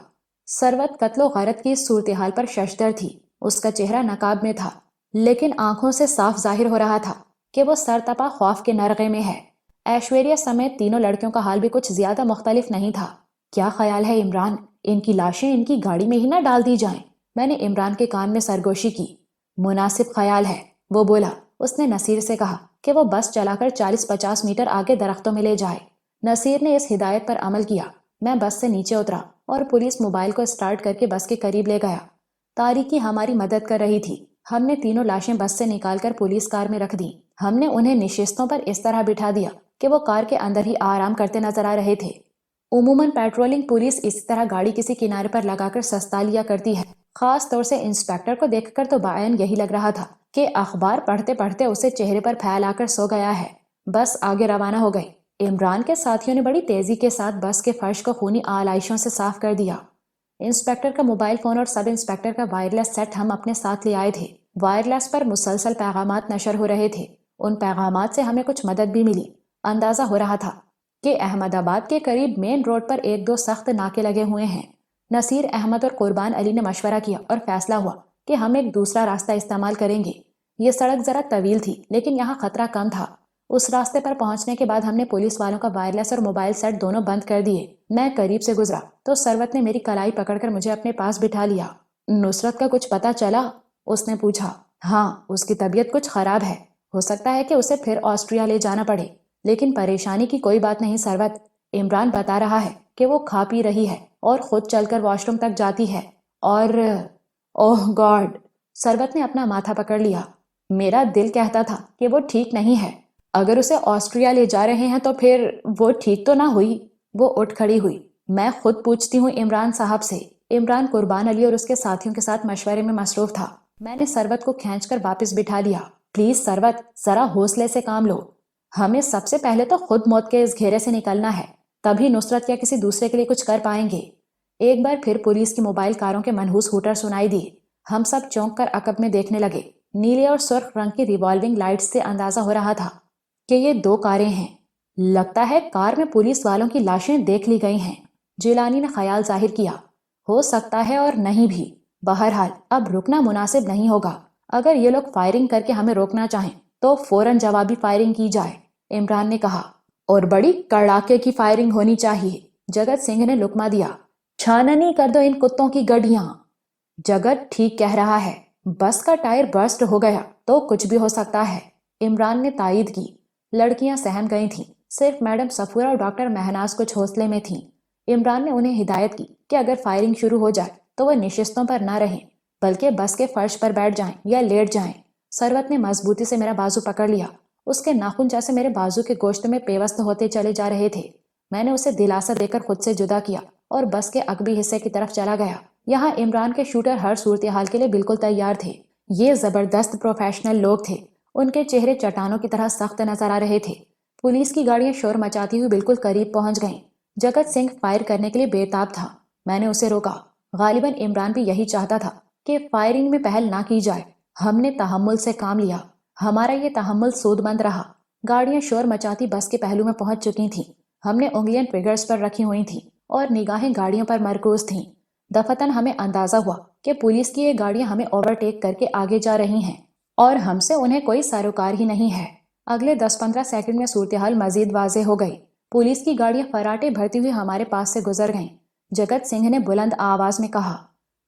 ثروت قتل و غارت کی اس صورتحال پر ششدر تھی۔ اس کا چہرہ نقاب میں تھا، لیکن آنکھوں سے صاف ظاہر ہو رہا تھا کہ وہ سرتپا خوف کے نرغے میں ہے۔ ایشوریا سمیت تینوں لڑکیوں کا حال بھی کچھ زیادہ مختلف نہیں تھا۔ کیا خیال ہے عمران، ان کی لاشیں ان کی گاڑی میں ہی نہ ڈال دی جائیں؟ میں نے عمران کے کان میں سرگوشی کی۔ مناسب خیال ہے، وہ بولا۔ اس نے نصیر سے کہا کہ وہ بس چلا کر 40-50 میٹر آگے درختوں میں لے جائے۔ نصیر نے اس ہدایت پر عمل کیا۔ میں بس سے نیچے اترا اور پولیس موبائل کو اسٹارٹ کر کے بس کے قریب لے گیا۔ تاریکی ہماری مدد کر رہی تھی۔ ہم نے تینوں لاشیں بس سے نکال کر پولیس کار میں رکھ دیں۔ ہم نے انہیں نشستوں پر اس طرح بٹھا دیا کہ وہ کار کے اندر ہی آرام کرتے نظر آ رہے تھے۔ عموماً پیٹرولنگ پولیس اسی طرح گاڑی کسی کنارے پر لگا کر سستا لیا کرتی ہے۔ خاص طور سے انسپیکٹر کو دیکھ کر تو بعین یہی لگ رہا تھا کہ اخبار پڑھتے پڑھتے اسے چہرے پر پھیلا کر سو گیا ہے۔ بس آگے روانہ ہو گئی۔ عمران کے ساتھیوں نے بڑی تیزی کے ساتھ بس کے فرش کو خونی آلائشوں سے صاف کر دیا۔ انسپیکٹر کا موبائل فون اور سب انسپیکٹر کا وائرلیس سیٹ ہم اپنے ساتھ لے آئے تھے۔ وائرلیس پر مسلسل پیغامات نشر ہو رہے تھے۔ ان پیغامات سے ہمیں کچھ مدد بھی ملی۔ اندازہ ہو رہا تھا کہ احمد آباد کے قریب مین روڈ پر 1-2 سخت ناکے لگے ہوئے ہیں۔ نصیر احمد اور قربان علی نے مشورہ کیا اور فیصلہ ہوا کہ ہم ایک دوسرا راستہ استعمال کریں گے۔ یہ سڑک ذرا طویل تھی لیکن یہاں خطرہ کم تھا۔ اس راستے پر پہنچنے کے بعد ہم نے پولیس والوں کا وائرلیس اور موبائل سیٹ دونوں بند کر دیے۔ میں قریب سے گزرا تو ثروت نے میری کلائی پکڑ کر مجھے اپنے پاس بٹھا لیا۔ نصرت کا کچھ پتہ چلا؟ اس نے پوچھا۔ ہاں، اس کی طبیعت کچھ خراب ہے، ہو سکتا ہے کہ اسے پھر آسٹریا لے جانا پڑے، لیکن پریشانی کی کوئی بات نہیں ثروت۔ عمران بتا رہا ہے کہ وہ کھا پی رہی ہے اور خود چل کر واش روم تک جاتی ہے اور اوہ گاڈ، ثروت نے اپنا ماتھا پکڑ لیا۔ میرا دل کہتا تھا کہ وہ ٹھیک نہیں ہے۔ اگر اسے آسٹریا لے جا رہے ہیں تو پھر وہ ٹھیک تو نہ ہوئی۔ وہ اٹھ کھڑی ہوئی۔ میں خود پوچھتی ہوں عمران صاحب سے۔ عمران قربان علی اور اس کے ساتھیوں کے ساتھ مشورے میں مصروف تھا۔ میں نے ثروت کو کھینچ کر واپس بٹھا لیا۔ پلیز ثروت، ذرا حوصلے سے کام لو۔ ہمیں سب سے پہلے تو خود موت کے اس گھیرے سے نکلنا ہے، تبھی نصرت یا کسی دوسرے کے لیے کچھ کر پائیں گے۔ ایک بار پھر پولیس کی موبائل کاروں کے منحوس ہوٹر سنائی دیے۔ ہم سب چونک کر عقب میں دیکھنے لگے۔ نیلے اور سرخ رنگ کی ریوالونگ لائٹس سے اندازہ ہو رہا تھا کہ یہ 2 کاریں ہیں۔ لگتا ہے کار میں پولیس والوں کی لاشیں دیکھ لی گئی ہیں، جیلانی نے خیال ظاہر کیا۔ ہو سکتا ہے اور نہیں بھی۔ بہرحال اب رکنا مناسب نہیں ہوگا۔ اگر یہ لوگ فائرنگ کر کے ہمیں روکنا چاہیں تو فوراً جوابی فائرنگ کی جائے، عمران نے کہا، اور بڑی کڑاکے کی فائرنگ ہونی چاہیے۔ جگت سنگھ نے لقمہ دیا۔ چھاننی کر دو ان کتوں کی گڈیاں۔ جگت ٹھیک کہہ رہا ہے، بس کا ٹائر برسٹ ہو گیا تو کچھ بھی ہو سکتا ہے، عمران نے تائید کی۔ لڑکیاں سہم گئی تھیں، صرف میڈم صفورہ اور ڈاکٹر مہناز کچھ حوصلے میں تھیں۔ عمران نے انہیں ہدایت کی کہ اگر فائرنگ شروع ہو جائے تو وہ نشستوں پر نہ رہیں بلکہ بس کے فرش پر بیٹھ جائیں یا لیٹ جائیں۔ ثروت نے مضبوطی سے میرا بازو پکڑ لیا۔ اس کے ناخن جیسے میرے بازو کے گوشت میں پیوست ہوتے چلے جا رہے تھے۔ میں نے اسے دلاسا دے کر خود سے جدا کیا اور بس کے عقبی حصے کی طرف چلا گیا۔ یہاں عمران کے شوٹر ہر صورتحال کے لیے بالکل تیار تھے۔ یہ زبردست پروفیشنل لوگ تھے۔ ان کے چہرے چٹانوں کی طرح سخت نظر آ رہے تھے۔ پولیس کی گاڑیاں شور مچاتی ہوئی بالکل قریب پہنچ گئیں۔ جگت سنگھ فائر کرنے کے لیے بے تاب تھا۔ میں نے اسے روکا۔ غالباً عمران بھی یہی چاہتا تھا کہ فائرنگ میں پہل نہ کی جائے۔ ہم نے تحمل سے کام لیا۔ ہمارا یہ تحمل سود مند رہا۔ گاڑیاں شور مچاتی بس کے پہلو میں پہنچ چکی تھیں۔ ہم نے انگلیاں ٹریگرز پر رکھی ہوئی تھیں اور نگاہیں گاڑیوں پر مرکوز تھیں۔ دفتن ہمیں اندازہ ہوا کہ پولیس کی یہ گاڑیاں ہمیں اوورٹیک کر کے آگے جا رہی ہیں اور ہم سے انہیں کوئی سروکار ہی نہیں ہے۔ اگلے 10-15 سیکنڈ میں صورتحال مزید واضح ہو گئی۔ پولیس کی گاڑیاں فراٹے بھرتی ہوئی ہمارے پاس سے گزر گئیں۔ جگت سنگھ نے بلند آواز میں کہا،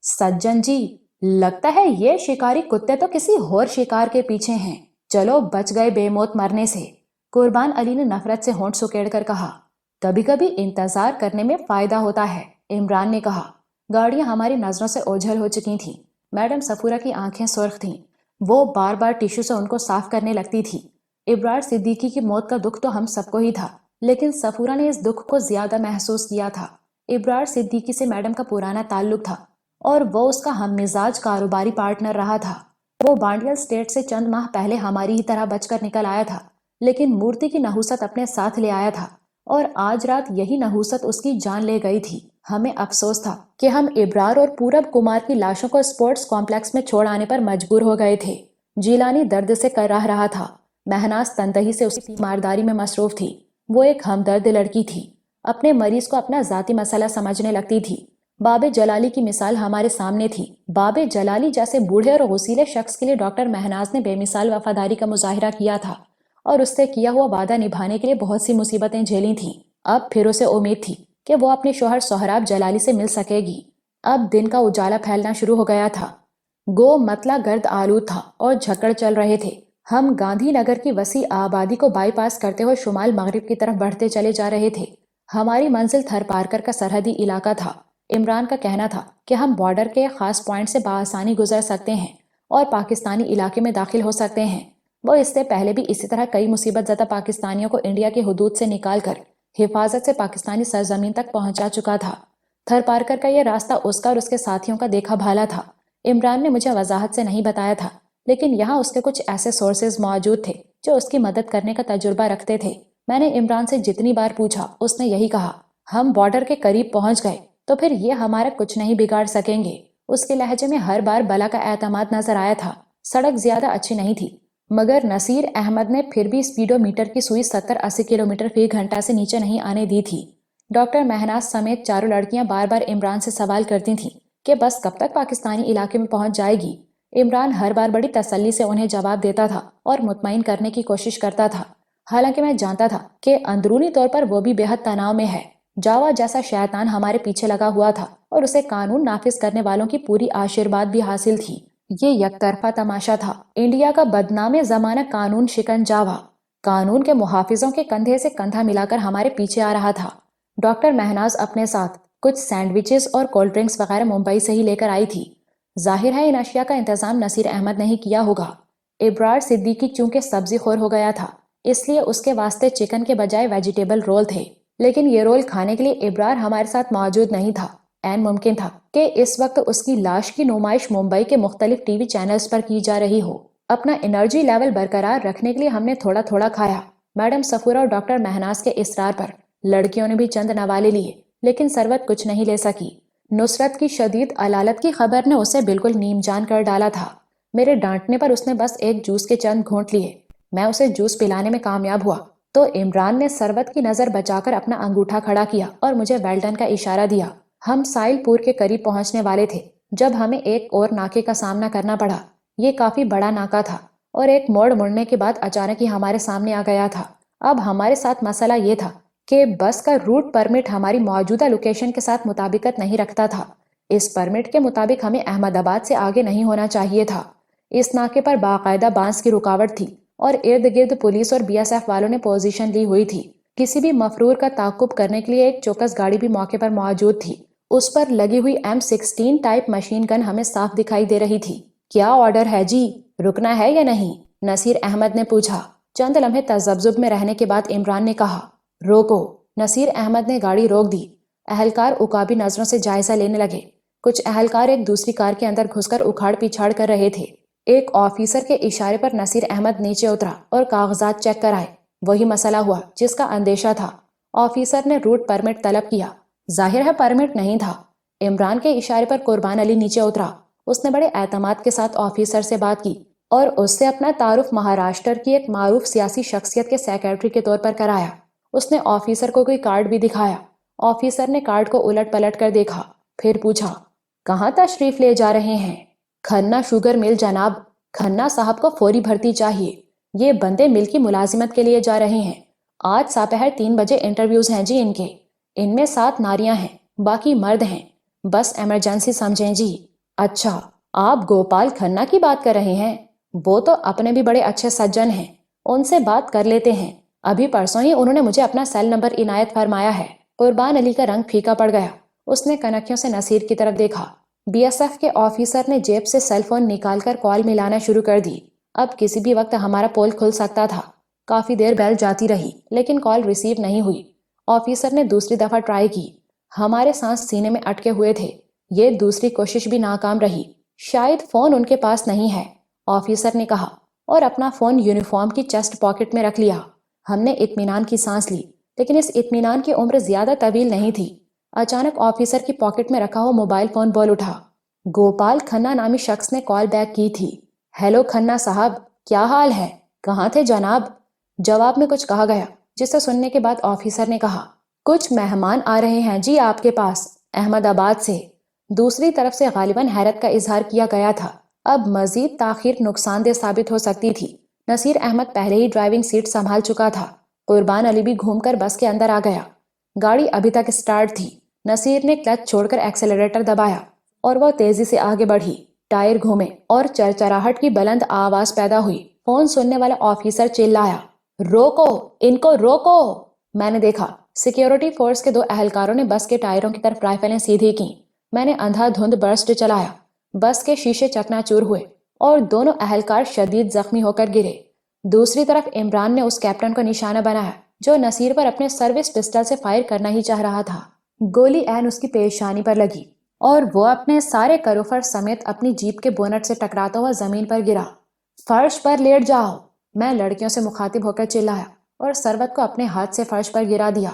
سجن جی، لگتا ہے یہ شکاری کتے تو کسی اور شکار کے پیچھے ہیں۔ چلو بچ گئے بے موت مرنے سے۔ قربان علی نے نفرت سے ہونٹ سکیڑ کر کہا، کبھی کبھی انتظار کرنے میں فائدہ ہوتا ہے، عمران نے کہا۔ گاڑیاں ہماری نظروں سے اوجھل ہو چکی تھیں۔ میڈم صفورہ کی آنکھیں سرخ تھیں۔ وہ بار بار ٹیشو سے ان کو صاف کرنے لگتی تھی۔ ابرار صدیقی کی موت کا دکھ تو ہم سب کو ہی تھا، لیکن سفورہ نے اس دکھ کو زیادہ محسوس کیا تھا۔ ابرار صدیقی سے میڈم کا پرانا تعلق تھا اور وہ اس کا ہم مزاج کاروباری پارٹنر رہا تھا۔ وہ بانڈیل اسٹیٹ سے چند ماہ پہلے ہماری ہی طرح بچ کر نکل آیا تھا، لیکن مورتی کی نحوست اپنے ساتھ لے آیا تھا اور آج رات یہی نحوست اس کی جان لے گئی تھی۔ ہمیں افسوس تھا کہ ہم ابرار اور پورب کمار کی لاشوں کو اسپورٹس کمپلیکس میں چھوڑ آنے پر مجبور ہو گئے تھے۔ جیلانی درد سے کراہ رہا تھا، مہناز تنتہی سے اس کی تیمارداری میں مصروف تھی۔ وہ ایک ہمدرد لڑکی تھی، اپنے مریض کو اپنا ذاتی مسئلہ سمجھنے لگتی تھی۔ باب جلالی کی مثال ہمارے سامنے تھی۔ باب جلالی جیسے بوڑھے اور غسیلے شخص کے لیے ڈاکٹر مہناز نے بے مثال وفاداری کا مظاہرہ کیا تھا اور اس سے کیا ہوا وعدہ نبھانے کے لیے بہت سی مصیبتیں جھیلی تھیں۔ اب پھر اسے امید تھی کہ وہ اپنے شوہر سہراب جلالی سے مل سکے گی۔ اب دن کا اجالا پھیلنا شروع ہو گیا تھا۔ گو مطلع گرد آلود تھا اور جھکڑ چل رہے تھے۔ ہم گاندھی نگر کی وسیع آبادی کو بائی پاس کرتے ہوئے شمال مغرب کی طرف بڑھتے چلے جا رہے تھے۔ ہماری منزل تھر پارکر کا سرحدی علاقہ تھا۔ عمران کا کہنا تھا کہ ہم بارڈر کے ایک خاص پوائنٹ سے بآسانی گزر سکتے ہیں اور پاکستانی علاقے میں داخل ہو سکتے ہیں۔ وہ اس سے پہلے بھی اسی طرح کئی مصیبت زدہ پاکستانیوں کو انڈیا کی حدود سے نکال کر حفاظت سے پاکستانی سرزمین تک پہنچا چکا تھا۔ تھر پارکر کا یہ راستہ اس کا اور اس کے ساتھیوں کا دیکھا بھالا تھا۔ عمران نے مجھے وضاحت سے نہیں بتایا تھا، لیکن یہاں اس کے کچھ ایسے سورسز موجود تھے جو اس کی مدد کرنے کا تجربہ رکھتے تھے۔ میں نے عمران سے جتنی بار پوچھا اس نے یہی کہا، ہم بارڈر کے قریب پہنچ گئے تو پھر یہ ہمارا کچھ نہیں بگاڑ سکیں گے۔ اس کے لہجے میں ہر بار بلا کا اعتماد نظر آیا تھا۔ سڑک زیادہ اچھی نہیں تھی، مگر نصیر احمد نے پھر بھی اسپیڈو میٹر کی سوئی 70-80 کلومیٹر فی گھنٹہ سے نیچے نہیں آنے دی تھی۔ ڈاکٹر مہناز سمیت چاروں لڑکیاں بار بار عمران سے سوال کرتی تھیں کہ بس کب تک پاکستانی علاقے میں پہنچ جائے گی۔ عمران ہر بار بڑی تسلی سے انہیں جواب دیتا تھا اور مطمئن کرنے کی کوشش کرتا تھا، حالانکہ میں جانتا تھا کہ اندرونی طور پر وہ بھی بے حد تناؤ میں ہے۔ جاوا جیسا شیطان ہمارے پیچھے لگا ہوا تھا اور اسے قانون نافذ کرنے والوں کی پوری آشیرواد بھی حاصل تھی۔ یہ یک طرفہ تماشا تھا۔ انڈیا کا بدنام زمانہ قانون شکن جاوا قانون کے محافظوں کے کندھے سے کندھا ملا کر ہمارے پیچھے آ رہا تھا۔ ڈاکٹر مہناز اپنے ساتھ کچھ سینڈوچز اور کولڈ ڈرنکس وغیرہ ممبئی سے ہی لے کر آئی تھی۔ ظاہر ہے ان اشیاء کا انتظام نصیر احمد نے ہی کیا ہوگا۔ ابرار صدیقی چونکہ سبزی خور ہو گیا تھا، اس لیے اس کے واسطے چکن کے بجائے ویجیٹیبل رول تھے، لیکن یہ رول کھانے کے لیے ابرار ہمارے ساتھ موجود نہیں تھا۔ عین ممکن تھا کہ اس وقت اس کی لاش کی نمائش ممبئی کے مختلف ٹی وی چینلز پر کی جا رہی ہو۔ اپنا انرجی لیول برقرار رکھنے کے لیے ہم نے تھوڑا تھوڑا کھایا۔ میڈم سفورہ اور ڈاکٹر مہناز کے اصرار پر لڑکیوں نے بھی چند نوالے لیے، لیکن سروت کچھ نہیں لے سکی۔ نصرت کی شدید علالت کی خبر نے اسے بالکل نیم جان کر ڈالا تھا۔ میرے ڈانٹنے پر اس نے بس ایک جوس کے چند گھونٹ لیے۔ میں اسے جوس پلانے میں کامیاب ہوا تو عمران نے سروت کی نظر بچا کر اپنا انگوٹھا کھڑا کیا اور مجھے ویلڈن کا اشارہ دیا۔ ہم سائل پور کے قریب پہنچنے والے تھے جب ہمیں ایک اور ناکے کا سامنا کرنا پڑا۔ یہ کافی بڑا ناکا تھا اور ایک موڑ مڑنے کے بعد اچانک ہی ہمارے سامنے آ گیا تھا۔ اب ہمارے ساتھ مسئلہ یہ تھا کہ بس کا روٹ پرمٹ ہماری موجودہ لوکیشن کے ساتھ مطابقت نہیں رکھتا تھا۔ اس پرمٹ کے مطابق ہمیں احمد آباد سے آگے نہیں ہونا چاہیے تھا۔ اس ناکے پر باقاعدہ بانس کی رکاوٹ تھی اور ارد گرد پولیس اور BSF والوں نے پوزیشن لی ہوئی تھی۔ کسی بھی مفرور کا تعاقب کرنے کے لیے ایک چوکس گاڑی بھی موقع پر موجود تھی۔ اس پر لگی ہوئی M16 ٹائپ مشین گن ہمیں صاف دکھائی دے رہی تھی۔ کیا آرڈر ہے جی؟ رکنا ہے یا نہیں؟ نصیر احمد نے پوچھا۔ چند لمحے تذبذب میں رہنے کے بعد عمران نے کہا، روکو۔ نصیر احمد نے گاڑی روک دی۔ اہلکار عقابی نظروں سے جائزہ لینے لگے۔ کچھ اہلکار ایک دوسری کار کے اندر گھس کر اکھاڑ پیچھاڑ کر رہے تھے۔ ایک آفیسر کے اشارے پر نصیر احمد نیچے اترا اور کاغذات چیک کرائے۔ وہی مسئلہ ہوا جس کا اندیشہ تھا۔ آفیسر نے روٹ پرمٹ طلب کیا۔ ظاہر ہے پرمٹ نہیں تھا۔ عمران کے اشارے پر قربان علی نیچے اترا۔ اس نے بڑے اعتماد کے ساتھ آفیسر سے بات کی اور اس سے اپنا تعارف مہاراشٹر کی ایک معروف سیاسی شخصیت کے سیکرٹری کے طور پر کرایا۔ اس نے آفیسر کو کوئی کارڈ بھی دکھایا۔ آفیسر نے کارڈ کو الٹ پلٹ کر دیکھا، پھر پوچھا، کہاں تشریف لے جا رہے ہیں؟ کھنہ شوگر مل جناب۔ کھنہ صاحب کو فوری بھرتی چاہیے۔ یہ بندے مل کی ملازمت کے لیے جا رہے ہیں۔ آج ساپہر 3 بجے انٹرویوز ہیں جی ان کے۔ ان میں 7 ناریاں ہیں، باقی مرد ہیں۔ بس ایمرجنسی سمجھیں جی۔ اچھا، آپ گوپال کھنہ کی بات کر رہے ہیں؟ وہ تو اپنے بھی بڑے اچھے سجن ہیں، ان سے بات کر لیتے ہیں۔ ابھی پرسوں ہی انہوں نے مجھے اپنا سیل نمبر عنایت فرمایا ہے۔ قربان علی کا رنگ پھیکا پڑ گیا۔ اس نے کنکھیوں سے نصیر کی طرف دیکھا۔ BSF کے آفیسر نے جیب سے سیل فون نکال کر کال ملانا شروع کر دی۔ اب کسی بھی وقت ہمارا پول کھل سکتا تھا۔ کافی دیر بیل جاتی رہی لیکن کال ریسیو نہیں ہوئی۔ آفیسر نے دوسری دفعہ ٹرائی کی۔ ہمارے سانس سینے میں اٹکے ہوئے تھے۔ یہ دوسری کوشش بھی ناکام رہی۔ شاید فون ان کے پاس نہیں ہے، آفیسر نے کہا اور اپنا فون یونیفارم کی چیسٹ پاکٹ میں رکھ لیا۔ ہم نے اطمینان کی سانس لی، لیکن اس اطمینان کی عمر زیادہ طویل نہیں تھی۔ اچانک آفیسر کی پاکٹ میں رکھا ہوا موبائل فون بول اٹھا۔ گوپال کھنہ نامی شخص نے کال بیک کی تھی۔ ہیلو کھنہ صاحب، کیا حال ہے؟ کہاں تھے جناب؟ جواب میں کچھ کہا گیا، جسے سننے کے بعد آفیسر نے کہا، کچھ مہمان آ رہے ہیں جی آپ کے پاس، احمد آباد سے۔ دوسری طرف سے غالباً حیرت کا اظہار کیا گیا تھا۔ اب مزید تاخیر نقصان دہ ثابت ہو سکتی تھی۔ نصیر احمد پہلے ہی ڈرائیونگ سیٹ سنبھال چکا تھا۔ قربان علی بھی گھوم کر بس کے اندر آ گیا۔ گاڑی ابھی تک سٹارٹ تھی۔ نصیر نے کلچ چھوڑ کر ایکسیلریٹر دبایا اور وہ تیزی سے آگے بڑھی۔ ٹائر گھومے اور چرچراہٹ کی بلند آواز پیدا ہوئی۔ فون سننے والا آفیسر چلایا، روکو، ان کو روکو! میں نے دیکھا سیکیورٹی فورس کے 2 اہلکاروں نے بس کے ٹائروں کی طرف رائفلیں سیدھی کیں۔ میں نے اندھا دھند برسٹ چلایا۔ بس کے شیشے چکناچور ہوئے اور دونوں اہلکار شدید زخمی ہو کر گرے۔ دوسری طرف عمران نے اس کیپٹن کو نشانہ بنایا جو نصیر پر اپنے سروس پسٹل سے فائر کرنا ہی چاہ رہا تھا۔ گولی عین اس کی پیشانی پر لگی اور وہ اپنے سارے کروفر سمیت اپنی جیپ کے بونٹ سے ٹکراتا ہوا زمین پر گرا۔ فرش پر لیٹ جاؤ! میں لڑکیوں سے مخاطب ہو کر چلایا اور سروت کو اپنے ہاتھ سے فرش پر گرا دیا۔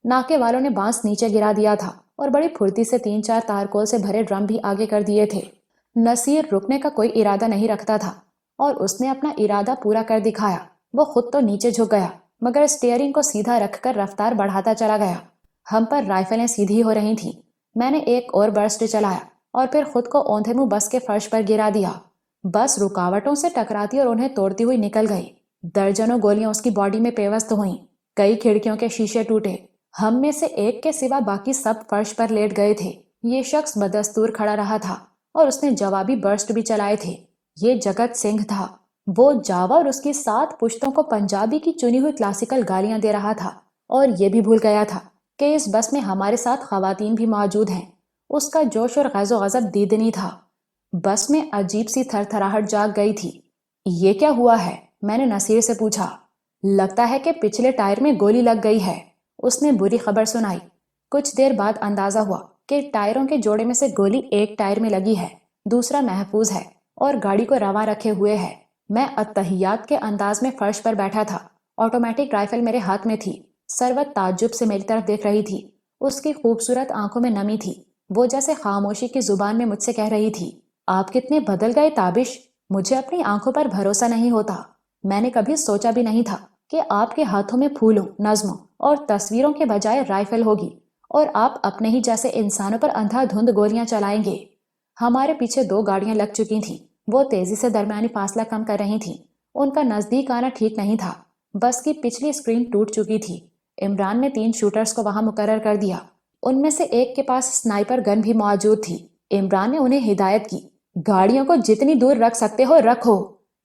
ناکے والوں نے بانس نیچے گرا دیا تھا اور بڑی پھرتی سے 3-4 تارکول سے بھرے ڈرم بھی آگے کر دیے تھے۔ نصیر رکنے کا کوئی ارادہ نہیں رکھتا تھا اور اس نے اپنا ارادہ پورا کر دکھایا۔ وہ خود تو نیچے جھک گیا مگر اسٹیئرنگ کو سیدھا رکھ کر رفتار بڑھاتا چلا گیا۔ ہم پر رائفلیں سیدھی ہو رہی تھیں۔ میں نے ایک اور برسٹ چلایا اور پھر خود کو اوندھے منہ بس کے فرش پر گرا دیا۔ بس رکاوٹوں سے ٹکراتی اور انہیں توڑتی ہوئی نکل گئی۔ درجنوں گولیاں اس کی باڈی میں پیوست ہوئیں۔ کئی کھڑکیوں کے شیشے ٹوٹے۔ ہم میں سے ایک کے سوا باقی سب فرش پر لیٹ گئے تھے۔ یہ شخص بدستور کھڑا رہا تھا اور اس نے جوابی برسٹ بھی چلائے تھے۔ یہ جگت سنگھ تھا۔ وہ جاوا اور اس کی 7 پشتوں کو پنجابی کی چنی ہوئی کلاسیکل گالیاں دے رہا تھا اور یہ بھی بھول گیا تھا کہ اس بس میں ہمارے ساتھ خواتین بھی موجود ہیں۔ اس کا جوش اور غیظ و غضب دیدنی تھا۔ بس میں عجیب سی تھر تھراہٹ جاگ گئی تھی۔ یہ کیا ہوا ہے؟ میں نے نصیر سے پوچھا۔ لگتا ہے کہ پچھلے ٹائر میں گولی لگ گئی ہے، اس نے بری خبر سنائی۔ کچھ دیر بعد اندازہ ہوا کہ ٹائروں کے جوڑے میں سے گولی ایک ٹائر میں لگی ہے، دوسرا محفوظ ہے اور گاڑی کو رواں رکھے ہوئے ہے۔ میں اتحیات کے انداز میں فرش پر بیٹھا تھا۔ آٹومیٹک رائفل میرے ہاتھ میں تھی۔ سروت تعجب سے میری طرف دیکھ رہی تھی۔ اس کی خوبصورت آنکھوں میں نمی تھی۔ وہ جیسے خاموشی کی زبان میں مجھ سے کہہ رہی تھی، آپ کتنے بدل گئے تابش! مجھے اپنی آنکھوں پر بھروسہ نہیں ہوتا۔ میں نے کبھی سوچا بھی نہیں تھا کہ آپ کے ہاتھوں میں پھولوں، نظموں اور تصویروں کے بجائے رائفل ہوگی اور آپ اپنے ہی جیسے انسانوں پر اندھا دھند گولیاں چلائیں گے۔ ہمارے پیچھے 2 گاڑیاں لگ چکی تھیں۔ وہ تیزی سے درمیانی فاصلہ کم کر رہی تھیں۔ ان کا نزدیک آنا ٹھیک نہیں تھا۔ بس کی پچھلی اسکرین ٹوٹ چکی تھی۔ عمران نے 3 شوٹرز کو وہاں مقرر کر دیا۔ ان میں سے ایک کے پاس سنائپر گن بھی موجود تھی۔ عمران نے انہیں ہدایت کی، گاڑیوں کو جتنی دور رکھ سکتے ہو رکھو۔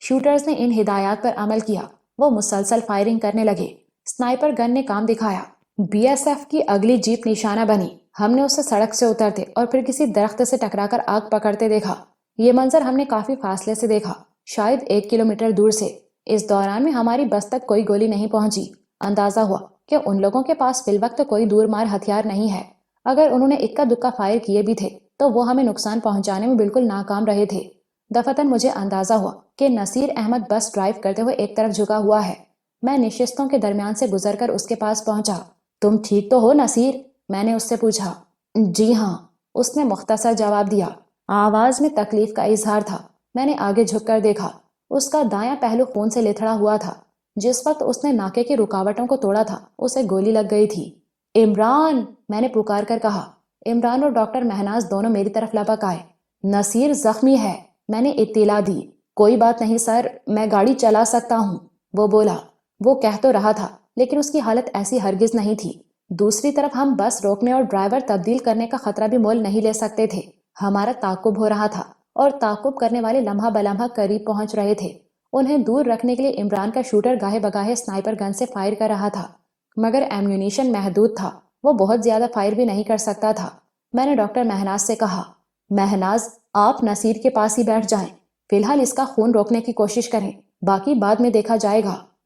شوٹرز نے ان ہدایات پر عمل کیا۔ وہ مسلسل فائرنگ کرنے لگے۔ سنائپر گن نے کام دکھایا۔ بی ایس ایف کی اگلی جیپ نشانہ بنی۔ ہم نے اسے سڑک سے اترتے اور پھر کسی درخت سے ٹکرا کر آگ پکڑتے دیکھا۔ یہ منظر ہم نے کافی فاصلے سے دیکھا، شاید 1 کلومیٹر دور سے۔ اس دوران میں ہماری بس تک کوئی گولی نہیں پہنچی۔ اندازہ ہوا کہ ان لوگوں کے پاس فی الوقت کوئی دور مار ہتھیار نہیں ہے۔ اگر انہوں نے اکا دکا فائر کیے بھی تھے تو وہ ہمیں نقصان پہنچانے میں بالکل ناکام رہے تھے۔ دفتن مجھے اندازہ ہوا کہ نصیر احمد بس ڈرائیو کرتے ہوئے ایک طرف جھکا ہوا ہے۔ میں نشستوں کے درمیان سے گزر کر اس کے پاس پہنچا۔ تم ٹھیک تو ہو نصیر؟ میں نے اس سے پوچھا۔ جی ہاں، اس نے مختصر جواب دیا۔ آواز میں تکلیف کا اظہار تھا۔ میں نے آگے جھک کر دیکھا۔ اس کا دایاں پہلو خون سے لتھڑا ہوا تھا۔ جس وقت اس نے ناکے کی رکاوٹوں کو توڑا تھا اسے گولی لگ گئی تھی۔ عمران! میں نے پکار کر کہا۔ عمران اور ڈاکٹر مہناز دونوں میری طرف لپک آئے۔ نصیر زخمی ہے، میں نے اطلاع دی۔ کوئی بات نہیں سر، میں گاڑی چلا سکتا ہوں، وہ بولا۔ وہ کہہ تو رہا تھا لیکن اس کی حالت ایسی ہرگز نہیں تھی۔ دوسری طرف ہم بس روکنے اور ڈرائیور تبدیل کرنے کا خطرہ بھی مول نہیں لے سکتے تھے۔ ہمارا تعاقب ہو رہا تھا اور تعاقب کرنے والے لمحہ بلمحہ قریب پہنچ رہے تھے۔ انہیں دور رکھنے کے لیے عمران کا شوٹر گاہے بگاہے سنائپر گن سے فائر کر رہا تھا مگر ایمیونیشن محدود تھا۔ وہ بہت زیادہ فائر بھی نہیں کر سکتا تھا۔ میں نے ڈاکٹر مہناز سے کہا، مہناز آپ نصیر کے پاس ہی بیٹھ جائیں، فی الحال اس کا خون روکنے کی کوشش کریں، باقی بعد میں دیکھا جائے گا۔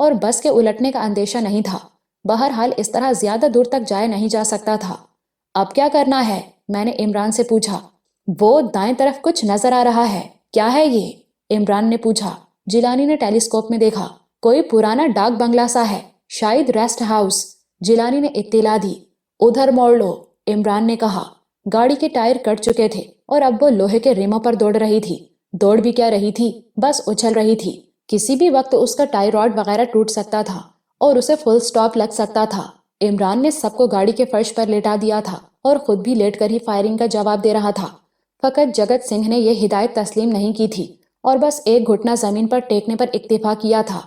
اور بس کے الٹنے کا اندیشہ نہیں تھا۔ بہرحال اس طرح زیادہ دور تک جایا نہیں جا سکتا تھا۔ اب کیا کرنا ہے؟ میں نے عمران سے پوچھا۔ وہ دائیں طرف کچھ نظر آ رہا ہے۔ کیا ہے یہ؟ عمران نے پوچھا۔ جیلانی نے ٹیلیسکوپ میں دیکھا۔ کوئی پرانا ڈاک بنگلہ سا ہے، شاید ریسٹ ہاؤس۔ جیلانی نے اطلاع دی۔ ادھر موڑ لو، عمران نے کہا۔ گاڑی کے ٹائر کٹ چکے تھے اور اب وہ لوہے کے ریموں پر دوڑ رہی تھی۔ دوڑ بھی کیا رہی تھی، بس اچھل رہی تھی۔ کسی بھی وقت اس کا ٹائی راڈ وغیرہ ٹوٹ سکتا تھا اور اسے فل سٹاپ لگ سکتا تھا۔ عمران نے سب کو گاڑی کے فرش پر لیٹا دیا تھا اور خود بھی لیٹ کر ہی فائرنگ کا جواب دے رہا تھا۔ فقط جگت سنگھ نے یہ ہدایت تسلیم نہیں کی تھی اور بس ایک گھٹنا زمین پر ٹیکنے پر اکتفا کیا تھا۔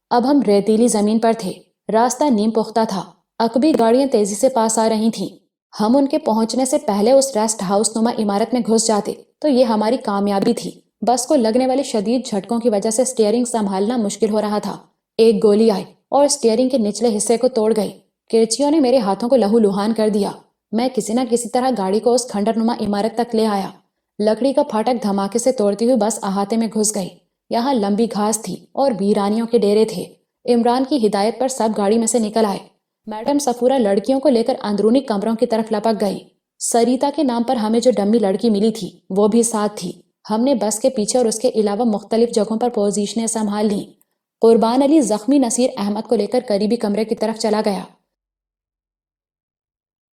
اب ہم ریتیلی زمین پر تھے، راستہ نیم پختہ تھا، عقبی گاڑیاں تیزی سے پاس آ رہی تھیں۔ ہم ان کے پہنچنے سے پہلے اس ریسٹ ہاؤس نما عمارت میں گھس جاتے تو یہ ہماری کامیابی تھی۔ بس کو لگنے والی شدید جھٹکوں کی وجہ سے سٹیئرنگ سنبھالنا مشکل ہو رہا تھا۔ ایک گولی آئی اور سٹیئرنگ کے نچلے حصے کو توڑ گئی۔ کرچیوں نے میرے ہاتھوں کو لہو لہان کر دیا۔ میں کسی نہ کسی طرح گاڑی کو اس کھنڈر نما عمارت تک لے آیا۔ لکڑی کا پھاٹک دھماکے سے توڑتی ہوئی بس احاطے میں گھس گئی۔ یہاں لمبی گھاس تھی اور ویرانیوں کے ڈیرے تھے۔ عمران کی ہدایت پر سب گاڑی میں سے نکل آئے۔ میڈم صفورہ لڑکیوں کو لے کر اندرونی کمروں کی طرف لپک گئی۔ سریتا کے نام پر ہمیں جو ڈمی لڑکی ملی تھی وہ بھی ساتھ تھی۔ ہم نے بس کے پیچھے اور اس کے علاوہ مختلف جگہوں پر پوزیشنیں سنبھال لیں۔ قربان علی زخمی نصیر احمد کو لے کر قریبی کمرے کی طرف چلا گیا۔